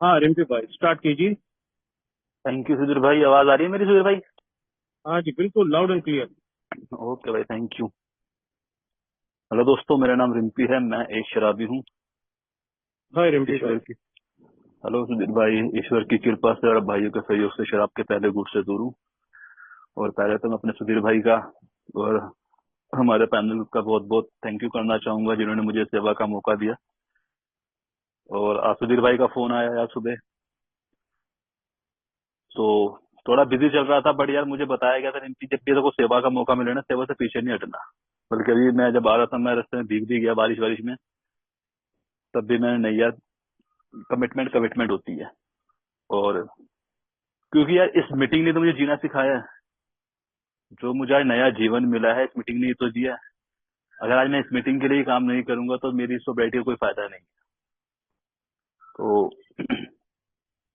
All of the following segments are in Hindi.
हाँ रिम्पी भाई स्टार्ट कीजिए। थैंक यू सुधीर भाई। आवाज आ रही है मेरी सुधीर भाई? हाँ जी बिल्कुल लाउड एंड क्लियर। ओके भाई, थैंक यू। हेलो दोस्तों, मेरा नाम रिम्पी है। मैं एक शराबी हूँ। हाय रिम्पी भाई। ईश्वर की हेलो सुधीर भाई, ईश्वर की कृपा से और भाइयों के सहयोग से शराब के पहले घूंट से दूर हूँ। और पहले तो मैं अपने सुधीर भाई का और हमारे पैनल का बहुत बहुत थैंक यू करना चाहूंगा, जिन्होंने मुझे सेवा का मौका दिया। और आज सुधीर भाई का फोन आया आज सुबह, तो थोड़ा बिजी चल रहा था, बट यार मुझे बताया गया था रिम्पी, जब भी को सेवा का मौका मिले ना, सेवा से पीछे नहीं हटना। बल्कि अभी मैं जब आ रहा था, मैं रास्ते में भीग भी गया बारिश वारिश में, तब भी मैंने नहीं यार, कमिटमेंट कमिटमेंट होती है। और क्योंकि यार इस मीटिंग ने तो मुझे जीना सिखाया है। जो मुझे आज नया जीवन मिला है, इस मीटिंग ने ही तो जिया है। अगर आज मैं इस मीटिंग के लिए ही काम नहीं करूंगा तो मेरी सोसाइटी का कोई फायदा नहीं। तो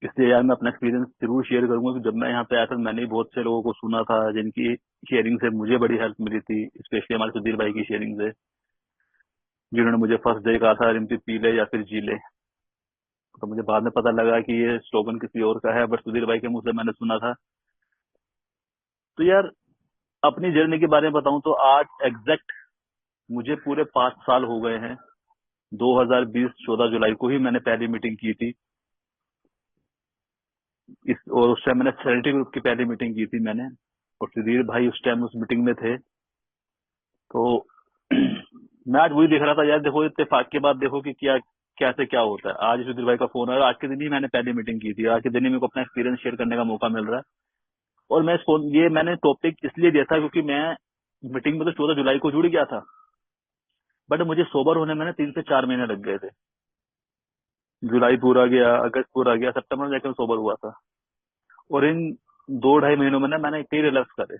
इसलिए यार मैं अपना एक्सपीरियंस जरूर शेयर करूंगा कि जब मैं यहाँ पे आया था, मैंने बहुत से लोगों को सुना था जिनकी शेयरिंग से मुझे बड़ी हेल्प मिली थी, स्पेशली हमारे सुधीर भाई की शेयरिंग से, जिन्होंने मुझे फर्स्ट डे कहा था रिम्पी पी ले या फिर जी ले। तो मुझे बाद में पता लगा कि ये स्लोगन किसी और का है, बट सुधीर भाई के मुंह से मैंने सुना था। तो यार अपनी जर्नी के बारे में बताऊं तो आज एग्जैक्ट मुझे पूरे 5 साल हो गए हैं। 2020 14 जुलाई को ही मैंने पहली मीटिंग की थी और उस टाइम मैंने सैनिटरी ग्रुप की पहली मीटिंग की थी मैंने। और सुधीर भाई उस टाइम उस मीटिंग में थे। तो मैं आज वही देख रहा था यार, देखो इत्तेफाक के बाद देखो कि क्या क्या से क्या होता है। आज सुधीर भाई का फोन आया, आज के दिन ही मैंने पहली मीटिंग की थी, आज के दिन ही मेरे को अपना एक्सपीरियंस शेयर करने का मौका मिल रहा है। और मैं ये मैंने टॉपिक इसलिए दिया था क्योंकि मैं मीटिंग में तो 14 जुलाई को जुड़ गया था, बट मुझे सोबर होने में ना 3 से 4 महीने लग गए थे। जुलाई पूरा गया, अगस्त पूरा गया, सितंबर में जाकर सोबर हुआ था। और इन 2 ढाई महीनों में ना मैंने कई रिलैप्स करे।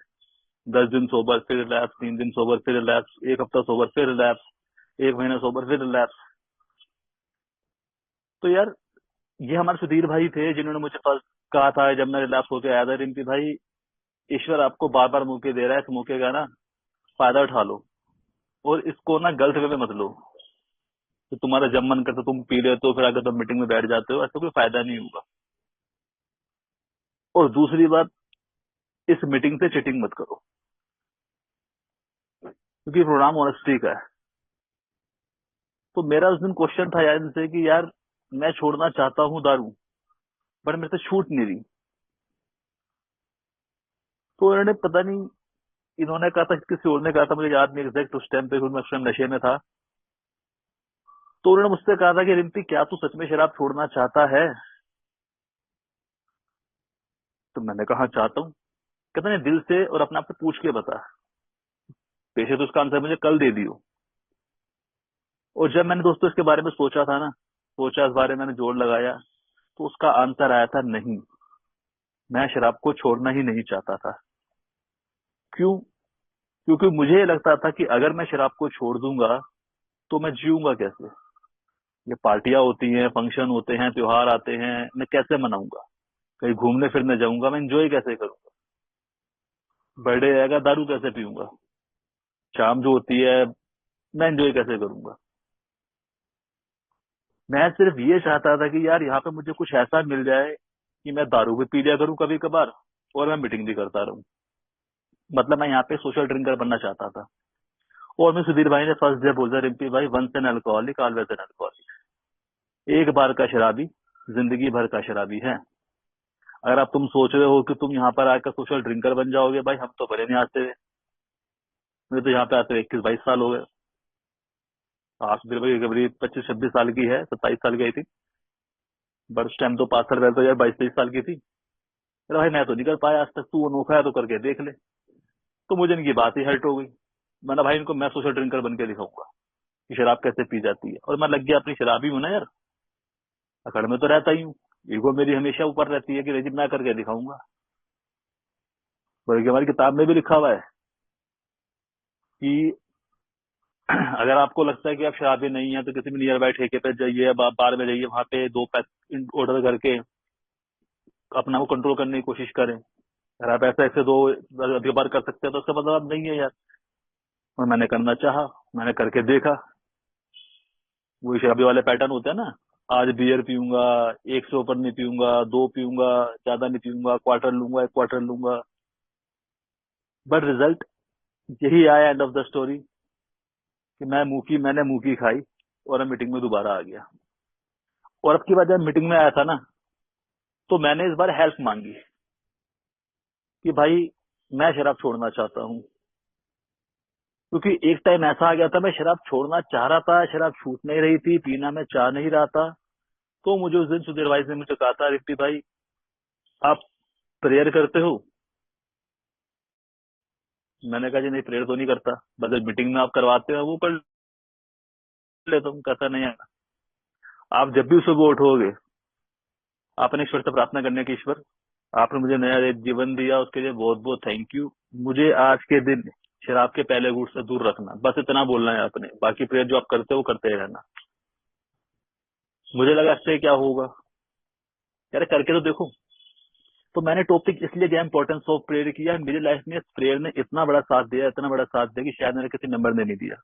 10 दिन सोबर, फिर रिलैप्स, 3 दिन सोबर, फिर रिलैप्स, एक हफ्ता सोबर, फिर रिलैप्स, एक महीना सोबर, फिर रिलैप्स। तो यार ये हमारे सुधीर भाई थे जिन्होंने मुझे फर्स्ट कहा था जब मैं रिलैप्स होकर आया था, रिम्पी भाई ईश्वर आपको बार बार मौके दे रहा है, इस मौके का ना फायदा उठा लो और इसको ना गलत वे में मत लो। तो तुम्हारा जब मन करता तुम पी लेते हो, फिर अगर तुम मीटिंग में बैठ जाते हो, ऐसा कोई फायदा नहीं होगा। और दूसरी बात, इस मीटिंग से चीटिंग मत करो, क्योंकि प्रोग्राम ऑनेस्टी का है। तो मेरा उस दिन क्वेश्चन था यार इनसे कि यार मैं छोड़ना चाहता हूँ दारू, बट मेरे से छूट नहीं रही। तो इन्होंने पता नहीं, इन्होंने कहा था किसी और ने कहा था, मुझे याद नहीं एग्जैक्ट उस टाइम पे, क्योंकि मैं उस टाइम नशे में था। तो उन्होंने मुझसे कहा था कि रिम्पी क्या तू सच में शराब छोड़ना चाहता है? तो मैंने कहा चाहता हूँ। कहते नहीं, दिल से और अपने आप से पूछ के बता। पेशे तो उसका आंसर मुझे कल दे दियो। और जब मैंने दोस्तों इसके बारे में सोचा था ना, सोचा इस बारे में, मैंने जोर लगाया, तो उसका आंसर आया था नहीं, मैं शराब को छोड़ना ही नहीं चाहता था। क्यों? क्योंकि मुझे ये लगता था कि अगर मैं शराब को छोड़ दूंगा तो मैं जीऊंगा कैसे। ये पार्टियां होती हैं, फंक्शन होते हैं, त्योहार आते हैं, मैं कैसे मनाऊंगा? कहीं घूमने फिरने जाऊंगा, मैं एंजॉय कैसे करूंगा? बर्थडे आएगा, दारू कैसे पीऊंगा? शाम जो होती है, मैं एंजॉय कैसे करूंगा? मैं सिर्फ ये चाहता था कि यार यहाँ पे मुझे कुछ ऐसा मिल जाए कि मैं दारू भी पी लिया करूं कभी कभार, और मैं मीटिंग भी करता रहूं। मतलब मैं यहाँ पे सोशल ड्रिंकर बनना चाहता था। और मैं सुधीर भाई ने फर्स्ट डे बोला, रिम्पी भाई once an alcoholic always an alcoholic. एक बार का शराबी जिंदगी भर का शराबी है। अगर आप तुम सोच रहे हो कि तुम यहाँ पर आकर सोशल ड्रिंकर बन जाओगे, भाई हम तो भले नहीं आते। मुझे तो यहाँ पे आते 21-22 साल हो गए। आप सुधीर भाई करीब 25-26 साल की है, 27 साल की आई थी, बट उस टाइम तो 5 साल पहले तो यार 22-23 साल की थी। अरे भाई मैं तो नहीं कर पाया आज तक, तू अनोखा है तो करके देख ले। तो मुझे इनकी बात ही हर्ट हो गई। मैंने भाई इनको मैं सोशल ड्रिंकर बन के दिखाऊंगा कि शराब कैसे पी जाती है। और मैं लग गया, अपनी शराबी हूं ना यार, अकड़ में तो रहता ही हूँ। ईगो मेरी हमेशा ऊपर रहती है कि नहीं मैं करके दिखाऊंगा। बल्कि हमारी किताब में भी लिखा हुआ है कि अगर आपको लगता है कि आप शराबी नहीं है तो किसी भी नियर बाय ठेके पे जाइए, बार में जाइए, वहां पे 2 पैक ऑर्डर करके अपना वो कंट्रोल करने की कोशिश करें। अगर आप ऐसा ऐसे दो अधिक बार कर सकते हैं तो उसका मतलब नहीं है यार। और मैंने करना चाहा, मैंने करके देखा। वही शराबी वाले पैटर्न होते हैं ना, आज बियर पीऊंगा, एक से ऊपर नहीं पीऊंगा, दो पीऊंगा, ज्यादा नहीं पीऊंगा, क्वार्टर लूंगा, एक क्वार्टर लूंगा। बट रिजल्ट यही आया एंड ऑफ द स्टोरी कि मैंने मुंह की खाई और मैं मीटिंग में दोबारा आ गया। और अब की बार जब मीटिंग में आया था ना, तो मैंने इस बार हेल्प मांगी कि भाई मैं शराब छोड़ना चाहता हूँ। क्योंकि एक टाइम ऐसा आ गया था, मैं शराब छोड़ना चाह रहा था, शराब छूट नहीं रही थी, पीना मैं चाह नहीं रहा था। तो मुझे उस दिन सुधीर भाई ने मुझे कहा था, रिप्पी भाई आप प्रेयर करते हो? मैंने कहा जी नहीं, प्रेयर तो नहीं करता, बस मीटिंग में आप करवाते हो वो कर लेता हूँ। कहता नहीं है, आप जब भी सुबह उठोगे आपने ईश्वर से प्रार्थना करने की, ईश्वर आपने मुझे नया जीवन दिया, उसके लिए बहुत बहुत थैंक यू। मुझे आज के दिन शराब के पहले गुट से दूर रखना, बस इतना बोलना है आपने। बाकी प्रेयर जो आप करते हो वो करते ही रहना। मुझे लगा इससे क्या होगा, यार करके तो देखो। तो मैंने टॉपिक इसलिए क्या इंपॉर्टेंस ऑफ प्रेयर किया, मेरी लाइफ में प्रेयर ने इतना बड़ा साथ दिया, इतना बड़ा साथ दिया कि शायद मैंने किसी मेंबर ने नहीं दिया।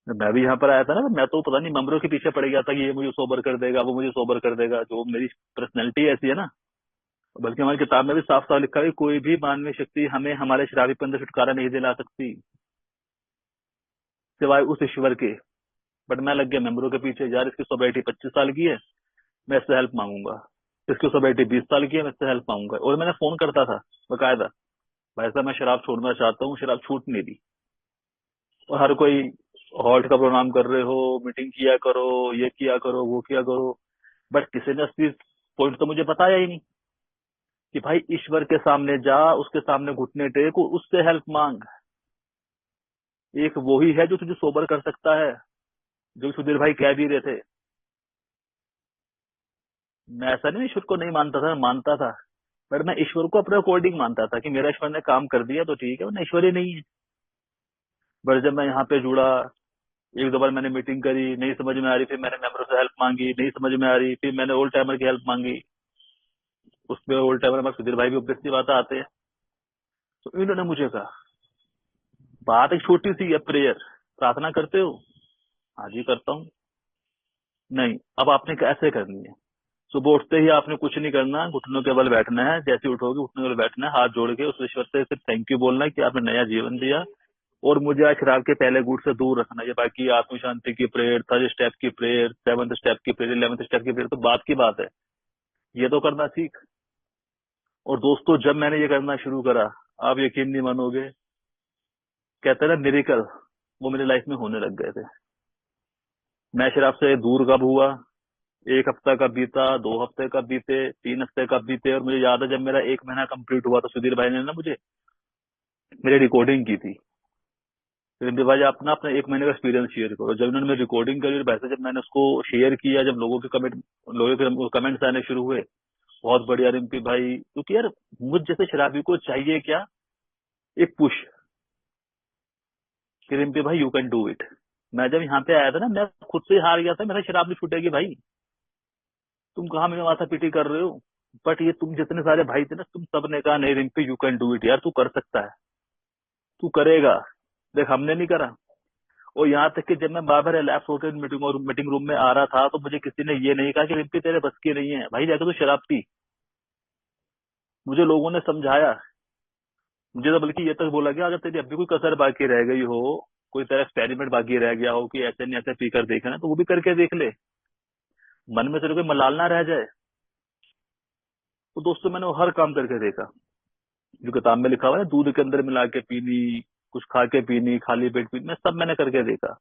मैं भी यहाँ पर आया था ना, तो मैं तो पता नहीं मेंबरों के पीछे पड़ गया था कि ये मुझे सोबर कर देगा, वो मुझे सोबर कर देगा। जो मेरी पर्सनैलिटी ऐसी है ना, बल्कि हमारी किताब में भी साफ साफ लिखा है कि कोई भी मानवीय शक्ति हमें हमारे शराबीपन से छुटकारा नहीं दिला सकती सिवाय उस ईश्वर के। बट मैं लग गया मेंबरों के पीछे, यार इसकी सोसाइटी 25 साल की है, मैं इससे हेल्प मांगूंगा। इसकी सोसाइटी 20 साल की है, मैं इससे हेल्प मांगूंगा। और मैंने फोन करता था बकायदा, भाई साहब मैं शराब छोड़ना चाहता हूँ, शराब छूट नहीं दी। और हर कोई हॉल्ट का प्रोग्राम कर रहे हो, मीटिंग किया करो, ये किया करो, वो किया करो। बट किसी ने असली पॉइंट तो मुझे बताया ही नहीं कि भाई ईश्वर के सामने जा, उसके सामने घुटने टेक, उससे हेल्प मांग। एक वो ही है जो तुझे सोबर कर सकता है, जो सुधीर भाई कह भी रहे थे। मैं ऐसा नहीं ईश्वर को नहीं मानता था, मैं मानता था। बट मैं ईश्वर को अपने अकॉर्डिंग मानता था कि मेरा ईश्वर ने काम कर दिया तो ठीक है, वरना ईश्वर ही नहीं है। बट जब मैं यहाँ पे जुड़ा, एक दो बार मैंने मीटिंग करी, नहीं समझ में आ रही, फिर मैंने मेंबरों से हेल्प मांगी, नहीं समझ में आ रही, फिर मैंने ओल्ड टाइमर की हेल्प मांगी। उसमें ओल्ड टाइमर में सुधीर भाई भी ऑब्वियसली बात आते हैं। तो इन्होंने मुझे कहा, बात एक छोटी सी है, प्रेयर प्रार्थना करते हो? हाँ जी करता हूँ। नहीं, अब आपने कैसे करनी है? सुबह उठते ही आपने कुछ नहीं करना, घुटनों के बल बैठना है। जैसे ही उठोगे घुटनों के बल बैठना है, हाथ जोड़ के उस ईश्वर से सिर्फ थैंक यू बोलना है कि आपने नया जीवन दिया और मुझे आज शराब के पहले गुट से दूर रखना है। ये बाकी आत्म शांति की प्रेयर, थर्ड स्टेप की प्रेयर, सेवंथ स्टेप की प्रेयर, 11th स्टेप की प्रेयर तो बात की बात है, ये तो करना सीख। और दोस्तों जब मैंने ये करना शुरू करा, आप यकीन नहीं मानोगे, कहते हैं ना मिरेकल, वो मेरी लाइफ में होने लग गए थे। मैं शराब से दूर कब हुआ? 1 हफ्ता कब बीता, 2 हफ्ते कब बीते, 3 हफ्ते कब बीते। और मुझे याद है जब मेरा 1 महीना कंप्लीट हुआ तो सुधीर भाई ने ना मुझे मेरी रिकॉर्डिंग की थी। रिंपी भाई आप ना अपना 1 महीने का एक्सपीरियंस शेयर करो। जब उन्होंने मेरी रिकॉर्डिंग करी और वैसे जब मैंने उसको शेयर किया, जब लोगों के कमेंट्स आने शुरू हुए, बहुत बढ़िया रिंपी भाई। क्योंकि यार मुझ जैसे शराबी को चाहिए क्या? एक पुश कि रिंपी भाई यू कैन डू इट। मैं जब यहाँ पे आया था ना, मैं खुद से हार गया था, मेरा शराब नहीं छूटेगी भाई, तुम कहाँ मेरे माथा पीटी कर रहे हो। बट ये तुम जितने सारे भाई थे ना, तुम सबने कहा नहीं Rimpy you can do it, यार तू कर सकता है, तू करेगा। देख हमने नहीं करा। और यहाँ तक कि जब मैं बार बार रिलैप्स होकर मीटिंग रूम में आ रहा था तो मुझे किसी ने ये नहीं कहा कि रिंपी तेरे बस की नहीं है भाई, जाकर तो शराब पी। मुझे लोगों ने समझाया। मुझे तो बल्कि ये तक बोला गया अगर तेरी अब भी कोई कसर बाकी रह गई हो, कोई तेरा एक्सपेरिमेंट बाकी रह गया हो कि ऐसे नहीं ऐसे पी कर देखना, तो वो भी करके देख ले, मन में तेरे कोई मलाल ना रह जाए। तो दोस्तों मैंने वो हर काम करके देखा जो किताब में लिखा हुआ है, दूध के अंदर मिला के पीनी, कुछ खा के पीनी, खाली पेट पीनी, मैं सब मैंने करके देखा।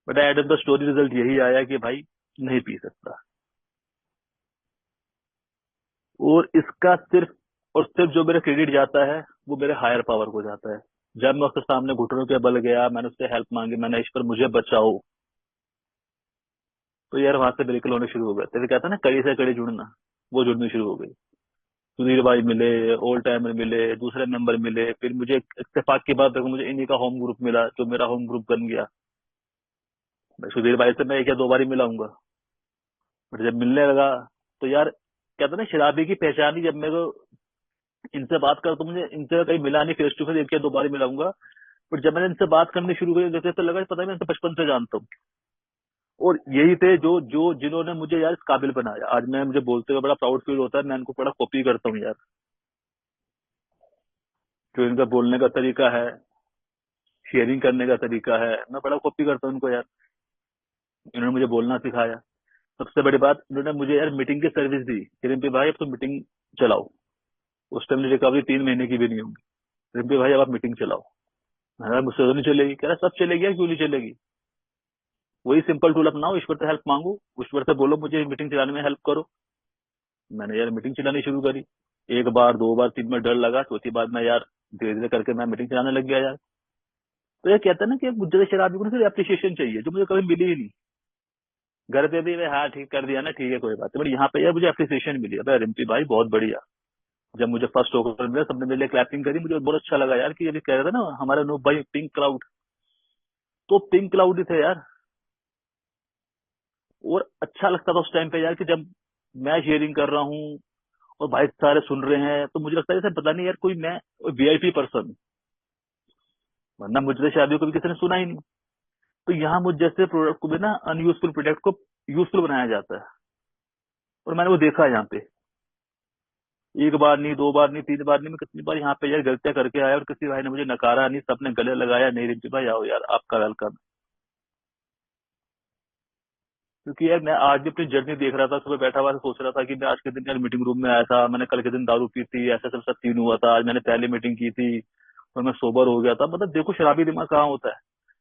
But at the story result यही आया कि भाई नहीं पी सकता। और इसका सिर्फ और सिर्फ जो मेरा क्रेडिट जाता है वो मेरे हायर पावर को जाता है। जब मैं उसके सामने घुटनों के बल गया, मैंने उससे हेल्प मांगी, मैंने ईश्वर मुझे बचाओ, तो यार वहां से मिरेकल होने शुरू हो गए। तेरे कहता है ना कड़ी से कड़ी जुड़ना, वो जुड़नी शुरू हो गई। सुधीर भाई मिले, ओल्ड टाइमर मिले, दूसरे मेंबर मिले, फिर मुझे इत्तेफाक की बात देखो, मुझे इन्हीं का होम ग्रुप मिला जो मेरा होम ग्रुप बन गया। मैं सुधीर भाई से मैं 1 या 2 बार ही मिला हूंगा, बट जब मिलने लगा तो यार कहता ना शराबी की पहचान ही, जब मेरे को इनसे बात कर तो मुझे इनसे कहीं मिला नहीं फेस टू फेस, 1 या 2 बार ही मिलाऊंगा। बट जब मैंने इनसे बात करनी शुरू करी, जैसे तो लगा पता है मैं इनसे बचपन से जानता हूँ। और यही थे जो जो जिन्होंने मुझे यार इस काबिल बनाया। आज मैं मुझे बोलते हुए बड़ा प्राउड फील होता है, मैं इनको बड़ा कॉपी करता हूँ यार। जो इनका बोलने का तरीका है, शेयरिंग करने का तरीका है, मैं बड़ा कॉपी करता हूँ इनको यार। इन्होंने मुझे बोलना सिखाया। सबसे बड़ी बात, इन्होंने मुझे यार मीटिंग की सर्विस दी कि रिम्पी भाई अब तुम मीटिंग चलाओ। उस टाइम मेरी रिकवरी 3 महीने की भी नहीं होगी। रिम्पी भाई अब आप मीटिंग चलाओ। मैंने कहा, मुझसे तो नहीं चलेगी। कह रहा सब चलेगी यार, क्यों नहीं चलेगी? वही सिंपल टूल अपनाओ, ईश्वर से हेल्प मांगो, ईश्वर से बोलो मुझे मीटिंग चलाने में हेल्प करो। मैंने यार मीटिंग चलानी शुरू करी। एक बार, दो बार, तीन बार डर लगा, चौथी बार मैं यार धीरे धीरे करके मैं मीटिंग चलाने लग गया यार। तो ये कहता है ना कि मुझे शराबी को ना सिर्फ एप्रिसिएशन चाहिए, जो मुझे कभी मिली ही नहीं। घर पे भी हाँ ठीक कर दिया ना, ठीक है कोई बात नहीं, बट यहाँ पे यार मुझे एप्रिसिएशन मिली। अबे रिम्पी भाई बहुत बढ़िया। जब मुझे फर्स्ट ऑफर मिला, सबने मेरे लिए क्लैपिंग करी, मुझे बहुत अच्छा लगा यार कि ये कह रहे थे ना हमारा नो भाई पिंक क्लाउड, तो पिंक क्लाउड ही थे यार। और अच्छा लगता था उस टाइम पे यार कि जब मैं शेयरिंग कर रहा हूँ और भाई सारे सुन रहे हैं, तो मुझे लगता है जैसे पता नहीं यार कोई मैं वीआईपी पर्सन, वरना मुझे तो शायद कभी किसी ने सुना ही नहीं। तो यहाँ मुझ जैसे प्रोडक्ट को भी ना अनयूजफुल प्रोडक्ट को यूजफुल बनाया जाता है। और मैंने वो देखा है यहाँ पे। एक बार नहीं, दो बार नहीं, तीन बार नहीं, मैं कितनी बार यहाँ पे यार गलतियां करके आया और किसी भाई ने मुझे नकारा नहीं, सबने गले लगाया, नहीं रिंकी भाई आओ यार आपका वेलकम। क्योंकि यार मैं आज भी अपनी जर्नी देख रहा था, सुबह बैठा हुआ था, सोच रहा था कि मैं आज के दिन यार मीटिंग रूम में आया था, मैंने कल के दिन दारू पी थी, ऐसा सब सब सीन हुआ था, आज मैंने पहले मीटिंग की थी और मैं सोबर हो गया था। मतलब देखो शराबी दिमाग कहाँ होता है।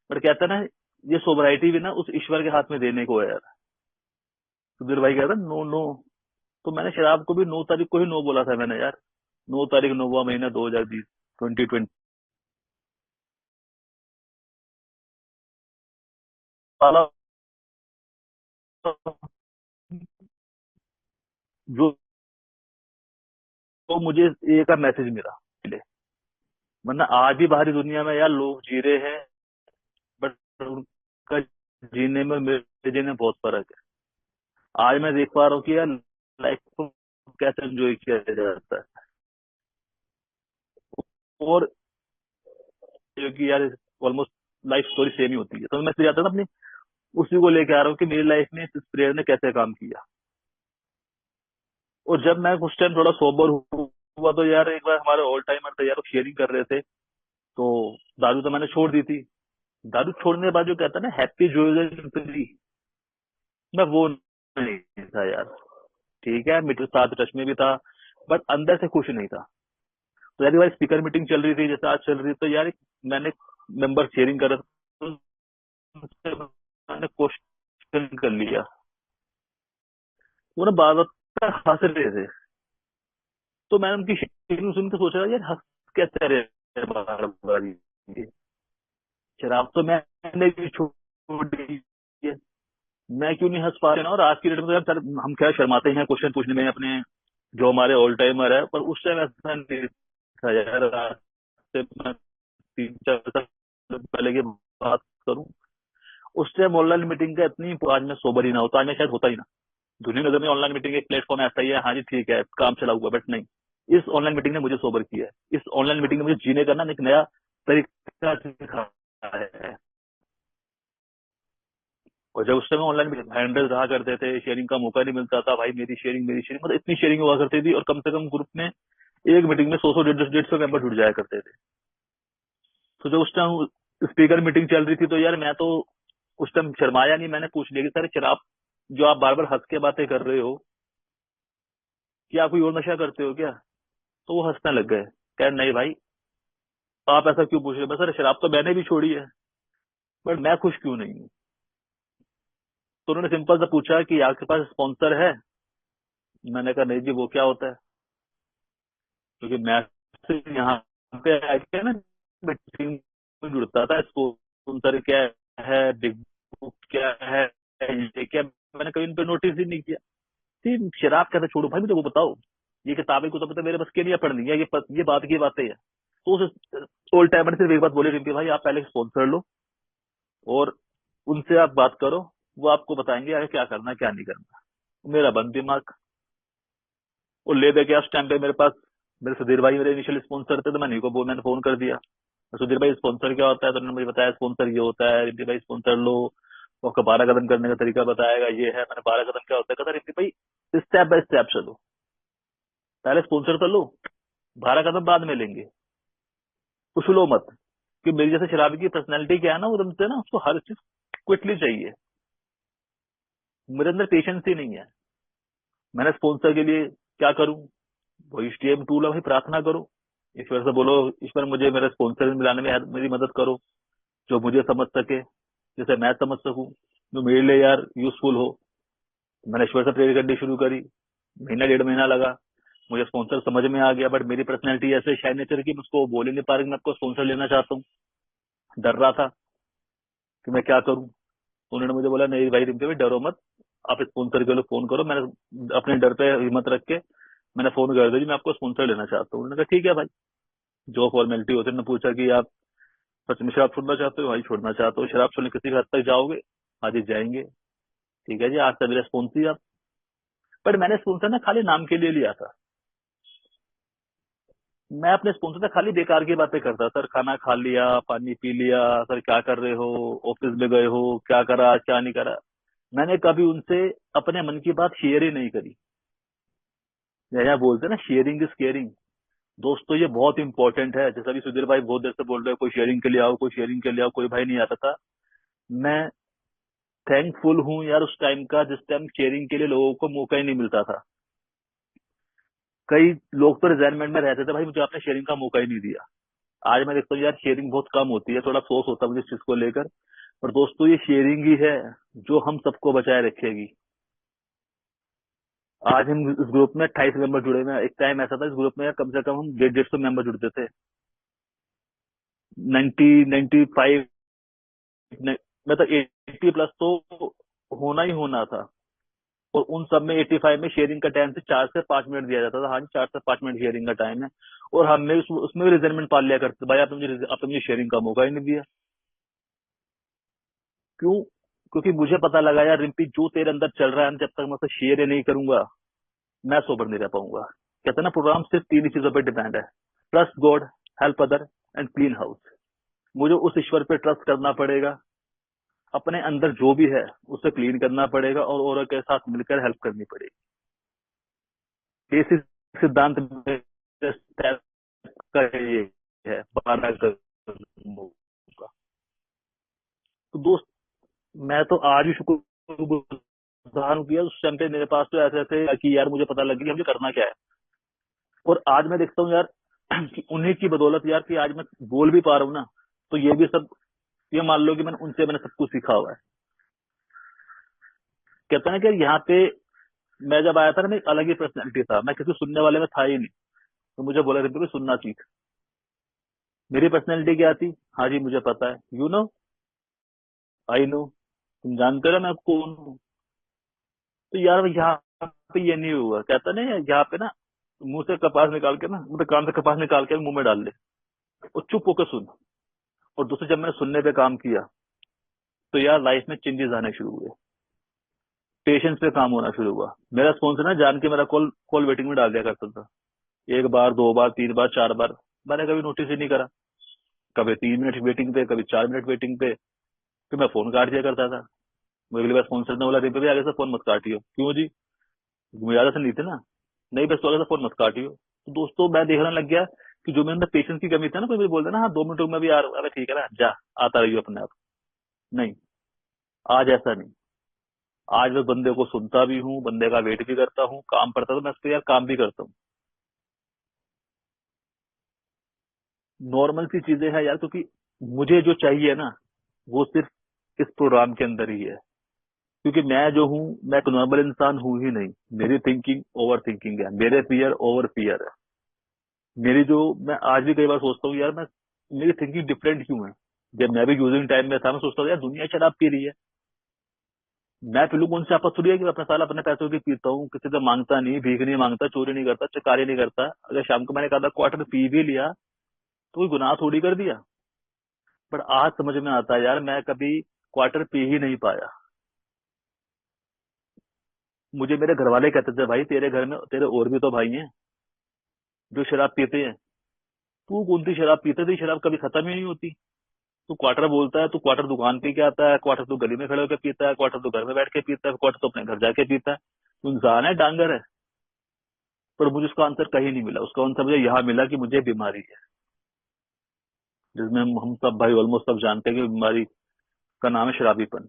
बट कहता है ना, ये सोबराइटी भी ना उस ईश्वर के हाथ में देने को है यार। सुधीर भाई कहता नो नो। तो मैंने शराब को भी 9 तारीख को ही नो बोला था मैंने यार। 9 तारीख 9वां महीना 2020, 2020 वाला जो तो मुझे ये का मैसेज मिला मिले। वरना आज भी बाहरी दुनिया में यार लोग जी रहे हैं, बट उनका जीने में मेरे जीने में बहुत फर्क है। आज मैं देख पा रहा हूँ कि यार लाइफ को कैसे एंजॉय किया जाता है। और क्योंकि यार ऑलमोस्ट लाइफ स्टोरी सेम ही होती है, तो मैं जाता था अपनी उसी को लेके आ रहा हूँ कि मेरी लाइफ में इस प्रेयर ने कैसे काम किया। और जब मैं उस टाइम थोड़ा सोबर हुआ, तो यार एक बार हमारे ऑल टाइमर थे यार, वो शेयरिंग कर रहे थे। तो दारू तो मैंने छोड़ दी थी। दारू छोड़ने के बाद जो कहता है ना हैप्पी जोयली, मैं वो नहीं था यार। ठीक है मेरे साथ टच में भी था, बट अंदर से खुश नहीं था। तो यार एक बार स्पीकर मीटिंग चल रही थी, जैसे आज चल रही थी, तो यार मैंने मेंबर शेयरिंग कर रहा था, तो उनसे मैंने क्वेश्चन कर लिया। वो ना बार बार हंस रहे थे। तो मैंने उनकी शेयरिंग सुन के सोचा यार हंस कैसे रहे बार बार ये? शराब तो मैंने भी छोड़ दी है, मैं क्यों नहीं हंस पा रहे ना। और आज की डेट में तो यार हम क्या शर्माते हैं क्वेश्चन पूछने में अपने जो हमारे ऑल टाइमर है, पर उस टाइम ऐसा नहीं था यार। आज से मैं 3-4 साल पहले की बात करूं, उस टाइम ऑनलाइन मीटिंग का इतनी, आज मैं सोबर ही ना होता, आज मैं शायद होता ही ना। दुनिया नजर में ऑनलाइन मीटिंग एक प्लेटफॉर्म ऐसा ही है, हाँ जी ठीक है काम चला हुआ, बट नहीं, इस ऑनलाइन मीटिंग ने मुझे सोबर किया है। इस ऑनलाइन मीटिंग ने मुझे जीने का ना एक नया तरीका सिखाया है। और जब उस समय ऑनलाइन हैंडल रहा करते थे, शेयरिंग का मौका नहीं मिलता था, भाई मेरी शेयरिंग मतलब इतनी शेयरिंग हुआ करती थी, और कम से कम ग्रुप में एक मीटिंग में 100 150 मेंबर जुड़ जाया करते थे। तो जब उस टाइम स्पीकर मीटिंग चल रही थी, तो यार मैं तो उस टाइम शर्माया नहीं, मैंने पूछ लिया कि सर शराब जो आप बार बार हंस के बातें कर रहे हो, क्या आप कोई और नशा करते हो क्या? तो वो हंसने लग गए, कह नहीं भाई आप ऐसा क्यों पूछ रहे हो? मैं सर शराब तो मैंने भी छोड़ी है, बट मैं खुश क्यों नहीं हूँ? तो उन्होंने सिंपल सा पूछा कि आपके पास स्पॉन्सर है? मैंने कहा नहीं जी, वो क्या होता है? क्योंकि मैं सिर्फ यहाँ पे आके ना मीटिंग में जुड़ता था, स्पॉन्सर क्या है, बिग बुक क्या है, ये क्या, मैंने कभी इन पे नोटिस ही नहीं किया। ठीक, शराब कैसे छोड़ू भाई मुझे वो बताओ। ये किताबें को तो पता मेरे बस के लिए पढ़नी है, ये बात की बातें है। तो उस ओल्ड टाइमर ने सिर्फ एक बात बोली, रिंकी भाई आप पहले स्पॉन्सर लो और उनसे आप बात करो, वो आपको बताएंगे आगे क्या करना है क्या नहीं करना। मेरा बंद दिमाग। और ले दे के उस टाइम पे मेरे पास मेरे सुधीर भाई मेरे इनिशियल स्पॉन्सर थे, तो मैंने फोन कर दिया, सुधीर भाई स्पॉन्सर क्या होता है? तो उन्होंने मुझे बताया स्पॉन्सर ये होता है, रिद्धि भाई स्पॉन्सर लो, वो आपको 12 कदम करने का तरीका बताएगा, ये है। मैंने 12 कदम क्या होता है, कहता रिम्पी भाई स्टेप बाय स्टेप चलो, पहले स्पॉन्सर कर लो, 12 कदम बाद में लेंगे, उछलो मत। कि मेरी जैसे शराबी की पर्सनैलिटी क्या है ना, वो तुमसे ना उसको हर चीज क्विकली चाहिए, मेरे अंदर पेशेंस ही नहीं है। मैंने स्पॉन्सर के लिए क्या करूं, वो HTM टूल है भाई, प्रार्थना करो, ईश्वर से बोलो ईश्वर मुझे मेरे स्पॉन्सर मिलाने में मेरी मदद करो, जो मुझे समझ सके, जिसे मैं समझ सकूं, जो मेरे लिए यार यूजफुल हो। मैंने ईश्वर से प्रेयर करनी शुरू करी, महीना 1.5 महीना लगा, मुझे स्पॉन्सर समझ में आ गया। बट मेरी पर्सनैलिटी ऐसे शाय नेचर की, मैं उसको बोल ही नहीं पा रहा कि मैं आपको स्पॉन्सर लेना चाहता हूँ, डर रहा था कि मैं क्या करूं। तो उन्होंने मुझे बोला नहीं भाई रिम्पी भाई डरो मत, आप स्पॉन्सर के लिए फोन करो। मैंने अपने डर पे हिम्मत रख के मैंने फोन कर दिया जी मैं आपको स्पॉन्सर लेना चाहता हूँ। उन्होंने कहा ठीक है भाई, जो फॉर्मेलिटी होती है। मैंने पूछा कि आप सच में शराब छोड़ना चाहते हो? भाई छोड़ना चाहते हो। शराब छोड़ने किसी हद तक जाओगे? हाँ जी जाएंगे। ठीक है जी, आज से मेरा स्पॉन्सर आप। बट मैंने स्पॉन्सर ना खाली नाम के लिए लिया था। मैं अपने स्पॉन्सर से खाली बेकार की बातें करता, सर खाना खा लिया, पानी पी लिया, सर क्या कर रहे हो, ऑफिस में गए हो, क्या करा क्या नहीं करा। मैंने कभी उनसे अपने मन की बात शेयर ही नहीं करी। यहाँ बोलते हैं ना शेयरिंग इज केयरिंग। दोस्तों ये बहुत इंपॉर्टेंट है। जैसा अभी सुधीर भाई बहुत देर से बोल रहे हो कोई शेयरिंग के लिए आओ, कोई शेयरिंग के लिए आओ, कोई भाई नहीं आता था। मैं थैंकफुल हूँ यार उस टाइम का, जिस टाइम शेयरिंग के लिए लोगों को मौका ही नहीं मिलता था। कई लोग तो रिजायरमेंट में रहते थे, भाई मुझे आपने शेयरिंग का मौका ही नहीं दिया। आज मैं देखता हूँ यार शेयरिंग बहुत कम होती है, थोड़ा अफसोस होता है मुझे इस चीज को लेकर। पर दोस्तों ये शेयरिंग ही है जो हम सबको बचाए रखेगी। आज हम इस ग्रुप में 28 मेंबर जुड़े हुए हैं। एक टाइम ऐसा था इस ग्रुप में कम से कम हम 150 मेंबर जुड़ते थे। 95 मतलब 80 प्लस तो होना ही होना था। और उन सब में 85 में शेयरिंग का टाइम से 4 से 5 मिनट दिया जाता था। हाँ जी 4 से 5 मिनट शेयरिंग का टाइम है। और हमने उसमें भी रिजर्वेंट पाल लिया करते थे। भाई आपने मुझे शेयरिंग का मौका ही नहीं दिया। क्यों? क्योंकि मुझे पता लगा यार रिम्पी जो तेरे अंदर चल रहा है ना, जब तक मैं उसे शेयर ही नहीं करूंगा मैं सोबर नहीं रह पाऊंगा। कहते हैं ना प्रोग्राम सिर्फ 3 ही चीजों पर डिपेंड है, trust God, help other and clean house. मुझे उस ईश्वर पे ट्रस्ट करना पड़ेगा, अपने अंदर जो भी है उसे क्लीन करना पड़ेगा और औरों के साथ मिलकर हेल्प करनी पड़ेगी। बेसिक सिद्धांत मेरे step का ये है 12 कदमों का। तो दोस्त मैं तो आज भी शुक्रगुजार हूं कि यार उस टाइम पे मेरे पास तो ऐसे थे कि यार मुझे पता लग गया कि मुझे करना क्या है। और आज मैं देखता हूँ यार कि उन्हीं की बदौलत यार कि आज मैं बोल भी पा रहा हूँ ना, तो ये भी सब ये मान लो कि मैंने सब कुछ सीखा हुआ है। कहते हैं ना कि यहाँ पे मैं जब आया था ना, मैं एक अलग ही पर्सनैलिटी था, मैं किसी सुनने वाले में था ही नहीं। तो मुझे बोला रिम्पी भाई सुनना सीख। मेरी पर्सनैलिटी क्या थी? हाँ जी मुझे पता है, यू नो, आई नो, तुम जानते हो मैं कौन हूँ। तो यार यहाँ पे ये नहीं हुआ। कहता नहीं है यहाँ पे ना मुंह से कपास निकाल के ना, मतलब कान से कपास निकाल के मुंह में डाल ले और चुप होकर सुन। और दूसरे जब मैंने सुनने पे काम किया तो यार लाइफ में चेंजेस आने शुरू हुए, पेशेंस पे काम होना शुरू हुआ। मेरा स्पॉन्सर ना जान के मेरा कॉल कॉल वेटिंग में डाल दिया करता था, 1 बार 2 बार 3 बार 4 बार। मैंने कभी नोटिस ही नहीं करा, कभी 3 मिनट वेटिंग पे, कभी 4 मिनट वेटिंग पे। फिर मैं फोन काट दिया करता था। मुझे अगली बार स्पॉन्सर ने बोला रिम्पी भाई आगे से फोन मत काटियो। क्यों जी? मुझे आदत नहीं थी ना। नहीं बस तो आगे से फोन मत काटियो। तो दोस्तों मैं देखने लग गया कि जो मेरे अंदर पेशेंस की कमी थी ना, कोई मुझे बोलता ना हाँ 2 मिनट में भी यार अरे ठीक है ना जा, आता रहियो अपने आप। नहीं, आज ऐसा नहीं। आज मैं बंदे को सुनता भी हूँ, बंदे का वेट भी करता हूँ, काम पड़ता तो मैं उस पर यार काम भी करता हूँ। नॉर्मल सी चीजें हैं यार, क्योंकि मुझे जो चाहिए ना वो सिर्फ इस प्रोग्राम के अंदर ही है। क्योंकि मैं जो हूँ मैं एक नॉर्मल इंसान हूँ ही नहीं। मेरी थिंकिंग ओवर थिंकिंग है, मेरे फियर ओवर फियर है। मेरी जो मैं आज भी कई बार सोचता हूँ यार मैं मेरी थिंकिंग डिफरेंट क्यों है। जब मैं भी यूजिंग टाइम में था मैं सोचता था यार दुनिया शराब पी रही है, मैं पी लूं, कौन सी आपत्ति थोड़ी है कि मैं अपने साल अपने पैसों की पीता हूँ, किसी से मांगता नहीं, भीख नहीं मांगता, चोरी नहीं करता, चिकारी नहीं करता। अगर शाम को मैंने कहा क्वार्टर पी भी लिया तो कोई गुनाह थोड़ी कर दिया। पर आज समझ में आता है यार मैं कभी क्वार्टर पी ही नहीं पाया। मुझे मेरे घर वाले कहते थे भाई तेरे घर में तेरे और भी तो भाई हैं जो शराब पीते हैं, तू कौन सी शराब पीते थे, शराब कभी खत्म ही नहीं होती। तू क्वार्टर बोलता है, तू क्वार्टर दुकान पे क्या आता है, क्वार्टर तू गली में खड़े होकर पीता है, क्वार्टर तू घर में बैठ के पीता है, क्वार्टर तो अपने घर जाके पीता है। तू इंसान है, डांगर है? पर मुझे उसका आंसर कहीं नहीं मिला। उसका आंसर मुझे यहाँ मिला कि मुझे बीमारी है, जिसमें हम सब भाई ऑलमोस्ट सब जानते हैं कि बीमारी का नाम है शराबीपन।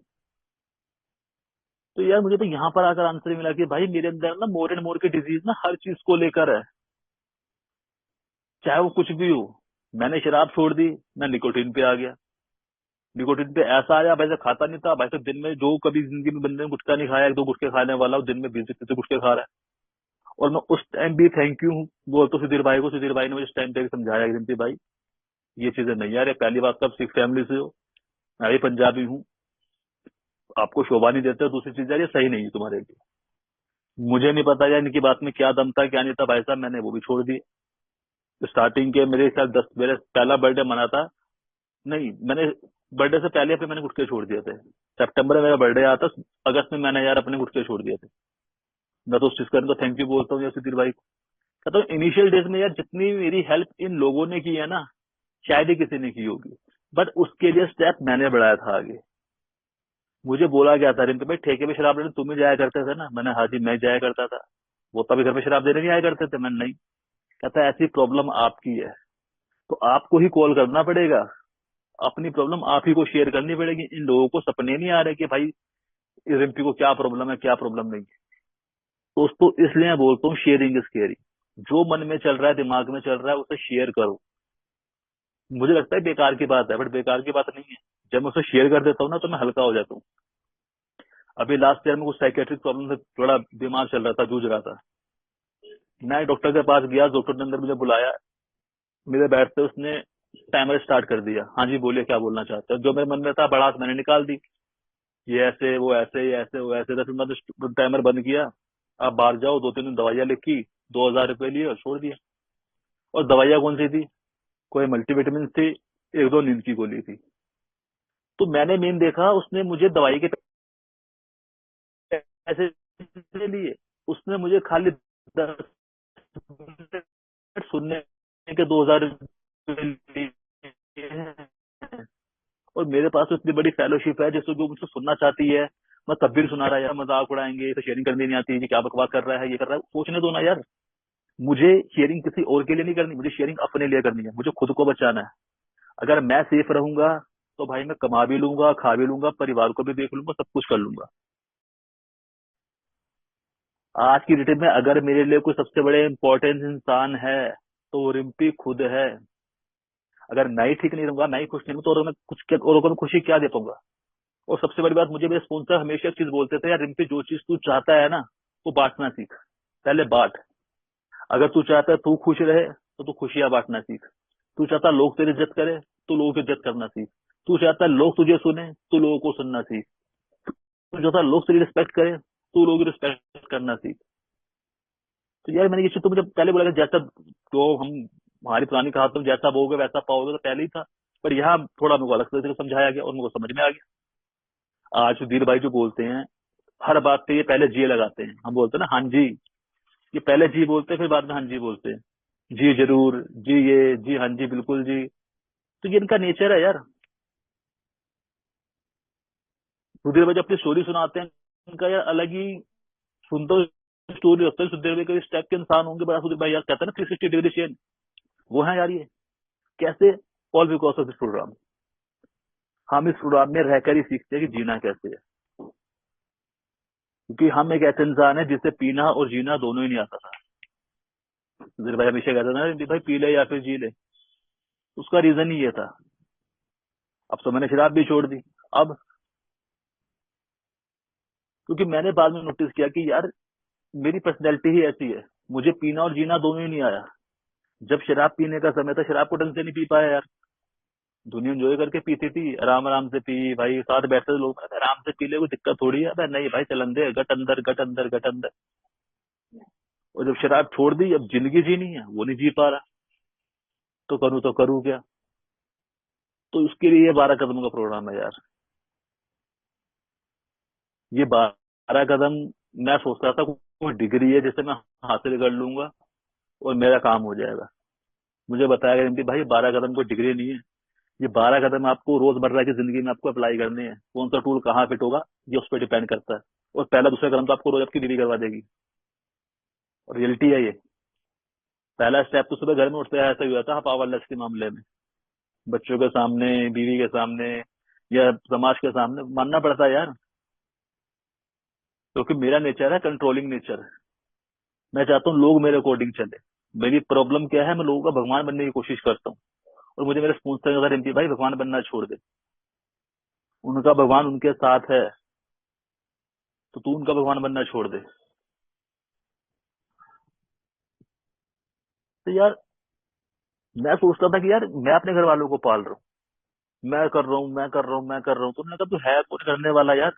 तो यार मुझे तो यहाँ पर आकर आंसर मिला कि भाई मेरे अंदर ना मोर एंड मोर की डिजीज ना हर चीज को लेकर है, चाहे वो कुछ भी हो। मैंने शराब छोड़ दी, मैं निकोटीन पे आ गया। निकोटीन पे ऐसा आया, भाई से खाता नहीं था, भाई तो दिन में जो कभी जिंदगी में बंदे ने गुटखा नहीं खाया, एक दो गुटखे खाने वाला वो दिन में 20 से 30 गुटखे खा रहा है। और मैं उस टाइम भी थैंक यू बोलता हूँ सुधीर भाई को। सुधीर भाई ने मुझे उस टाइम पे भी समझाया कि रिंपी भाई ये चीजें नहीं यार, ये पहली बात तो आप सिख फैमिली से हो, मैं भी पंजाबी हूँ, आपको शोभा नहीं देते हो। दूसरी चीज यार ये सही नहीं है तुम्हारे लिए। मुझे नहीं पता यार इनकी बात में क्या दम था क्या नहीं था, भाई साहब मैंने वो भी छोड़ दिए। स्टार्टिंग के मेरे साथ 10 मेरे पहला बर्थडे मना था, नहीं मैंने बर्थडे से पहले अपने मैंने गुटखे छोड़ दिए थे। सितंबर में मेरा बर्थडे आया था, अगस्त में मैंने यार अपने गुटखे छोड़ दिए थे। मैं तो उस चीज का इनको थैंक यू बोलता हूँ यार सुधीर भाई को। कहता हूँ इनिशियल डेज में यार जितनी मेरी हेल्प इन लोगों ने की है ना, शायद ही किसी ने की होगी, बट उसके लिए स्टेप मैंने बढ़ाया था आगे। मुझे बोला गया था रिंपी भाई ठेके पे शराब लेने तुम ही जाया करते थे ना, मैंने हाँ जी मैं जाया करता था। वो तभी घर पे शराब देने नहीं आया करते थे, मैंने नहीं। कहता है ऐसी प्रॉब्लम आपकी है तो आपको ही कॉल करना पड़ेगा, अपनी प्रॉब्लम आप ही को शेयर करनी पड़ेगी। इन लोगों को सपने नहीं आ रहे कि भाई इस रिम्पी को क्या प्रॉब्लम है क्या प्रॉब्लम नहीं है। दोस्तों इसलिए मैं बोलता हूँ शेयरिंग इज केयरिंग। जो मन में चल रहा है दिमाग में चल रहा है उसे शेयर करो। मुझे लगता है बेकार की बात है, बट बेकार की बात नहीं है। जब मैं उसे शेयर कर देता हूँ ना तो मैं हल्का हो जाता हूँ। अभी लास्ट ईयर में कुछ साइकेट्रिक प्रॉब्लम से थोड़ा बीमार चल रहा था, जूझ रहा था। मैं डॉक्टर के पास गया, डॉक्टर ने अंदर मुझे बुलाया, मेरे बैठते उसने टाइमर स्टार्ट कर दिया। हाँ जी बोलिए क्या बोलना चाहते हो। जो मेरे मन में था बड़ास मैंने निकाल दी, ये ऐसे वो ऐसे ये ऐसे वो ऐसे। तो फिर मैंने टाइमर बंद किया, आप बाहर जाओ, 2-3 दिन दवाइयाँ लिखी, 2,000 रुपए लिए और छोड़ दिया। और दवाइयाँ कौन सी थी? कोई मल्टीविटामिन थी, एक दो नींद की गोली थी। तो मैंने मेन देखा उसने मुझे दवाई के पैसे ले लिए, उसने मुझे खाली 10 मिनट सुनने के 2,000 रुपए लिए हैं। और मेरे पास तो इतनी बड़ी फेलोशिप है जिसको जो मुझसे सुनना चाहती है, मैं तब भी नहीं सुना रहा यार, मजाक उड़ाएंगे तो शेयरिंग करनी नहीं आती, ये क्या बकवास कर रहा है, ये कर रहा है। सोचने दो ना यार, मुझे शेयरिंग किसी और के लिए नहीं करनी, मुझे शेयरिंग अपने लिए करनी है, मुझे खुद को बचाना है। अगर मैं सेफ रहूंगा तो भाई मैं कमा भी लूंगा, खा भी लूंगा, परिवार को भी देख लूंगा, सब कुछ कर लूंगा। आज की डेट में अगर मेरे लिए कोई सबसे बड़े इंपॉर्टेंट इंसान है तो वो रिम्पी खुद है। अगर मैं ही ठीक नहीं रहूंगा, मैं ही खुश नहीं हूँ, तो औरों को मैं खुशी क्या दे पाऊंगा। और सबसे बड़ी बात, मुझे मेरे स्पॉन्सर हमेशा एक चीज बोलते थे, यार रिम्पी जो चीज तू चाहता है ना वो बांटना सीख, पहले बांट। अगर तू चाहता है तू खुश रहे तो तू खुशियां बांटना सीख। तू चाहता लोग तेरी इज्जत करे तो लोगों की इज्जत करना सीख। तू चाहता लोग तुझे सुने तो लोगों को सुनना सीख। तू चाहता लोग तेरी रिस्पेक्ट करे तो लोगों की रिस्पेक्ट करना सीख। तो यार मैंने ये चीज तो मुझे पहले बोला कि जैसा जो हम हमारी पुरानी कहावत में जैसा बोगे वैसा पाओगे, तो पहले ही था। पर यहाँ थोड़ा मेरे को अलग तरीके से समझाया गया और मेरे को समझ में आ गया। आज सुधीर भाई जो बोलते हैं हर बात पे, ये पहले जी लगाते हैं। हम बोलते हैं ना हाँ जी, ये पहले जी बोलते हैं फिर बाद में हाँ जी बोलते हैं। जी जरूर, जी ये, जी हाँ जी बिल्कुल जी। तो ये इनका नेचर है यार। सुधीर भाई जब अपनी स्टोरी सुनाते हैं, इनका यार अलग ही सुनते स्टोरी लगता है। सुधीर भाई कोई इस टाइप के इंसान होंगे, बड़ा सुधीर भाई यार कहते हैं ना 360 डिग्री चेंज, वो है यार ये। कैसे? All because of this programme. हम इस प्रोग्राम में रहकर ही सीखते हैं कि जीना कैसे है। क्योंकि हम एक ऐसे इंसान है जिससे पीना और जीना दोनों ही नहीं आता था। सुधीर भाई हमेशा कहता था ना भाई पी ले या फिर जी ले। उसका रीजन ही ये था। अब तो मैंने शराब भी छोड़ दी। अब क्योंकि मैंने बाद में नोटिस किया कि यार मेरी पर्सनैलिटी ही ऐसी है, मुझे पीना और जीना दोनों ही नहीं आया। जब शराब पीने का समय था शराब को ढंग से नहीं पी पाया यार। दुनिया एंजॉय करके पीती थी, आराम आराम से पी, भाई साथ बैठते थे लोग, अबे आराम से पी ले, कोई दिक्कत थोड़ी है। अबे नहीं भाई चलन दे, गट अंदर गट अंदर गट अंदर। और जब शराब छोड़ दी, अब जिंदगी जीनी है वो नहीं जी पा रहा, तो करूँ क्या। तो उसके लिए 12 कदम का प्रोग्राम है यार। ये 12 कदम, मैं सोच रहा था कोई डिग्री है जिसे मैं हासिल कर लूंगा और मेरा काम हो जाएगा। मुझे बताया गया कि भाई 12 कदम कोई डिग्री नहीं है, ये 12 कदम आपको रोजमर्रा की जिंदगी में आपको अप्लाई करने हैं। कौन सा टूल कहाँ फिट होगा ये उस पर डिपेंड करता है। और पहला दूसरा कदम तो आपको रोज आपकी बीवी करवा देगी, और रियलिटी है ये। पहला स्टेप तो सुबह घर में उठते ऐसा ही हुआ था पावरलेस के मामले में, बच्चों के सामने, बीवी के सामने, या समाज के सामने मानना पड़ता है यार, क्योंकि मेरा नेचर है कंट्रोलिंग नेचर। मैं चाहता हूँ लोग मेरे अकॉर्डिंग चले। मेरी प्रॉब्लम क्या है, मैं लोगों का भगवान बनने की कोशिश करता हूँ। और मुझे मेरे स्पॉन्सर कहता है रिम्पी भाई भगवान बनना छोड़ दे, उनका भगवान उनके साथ है तो तू उनका भगवान बनना छोड़ दे। तो यार मैं सोचता था कि यार मैं अपने घर वालों को पाल रहा हूँ, मैं कर रहा हूँ, मैं कर रहा हूँ, मैं कर रहा हूँ, तो उन्होंने कहा तू है कौन करने वाला यार।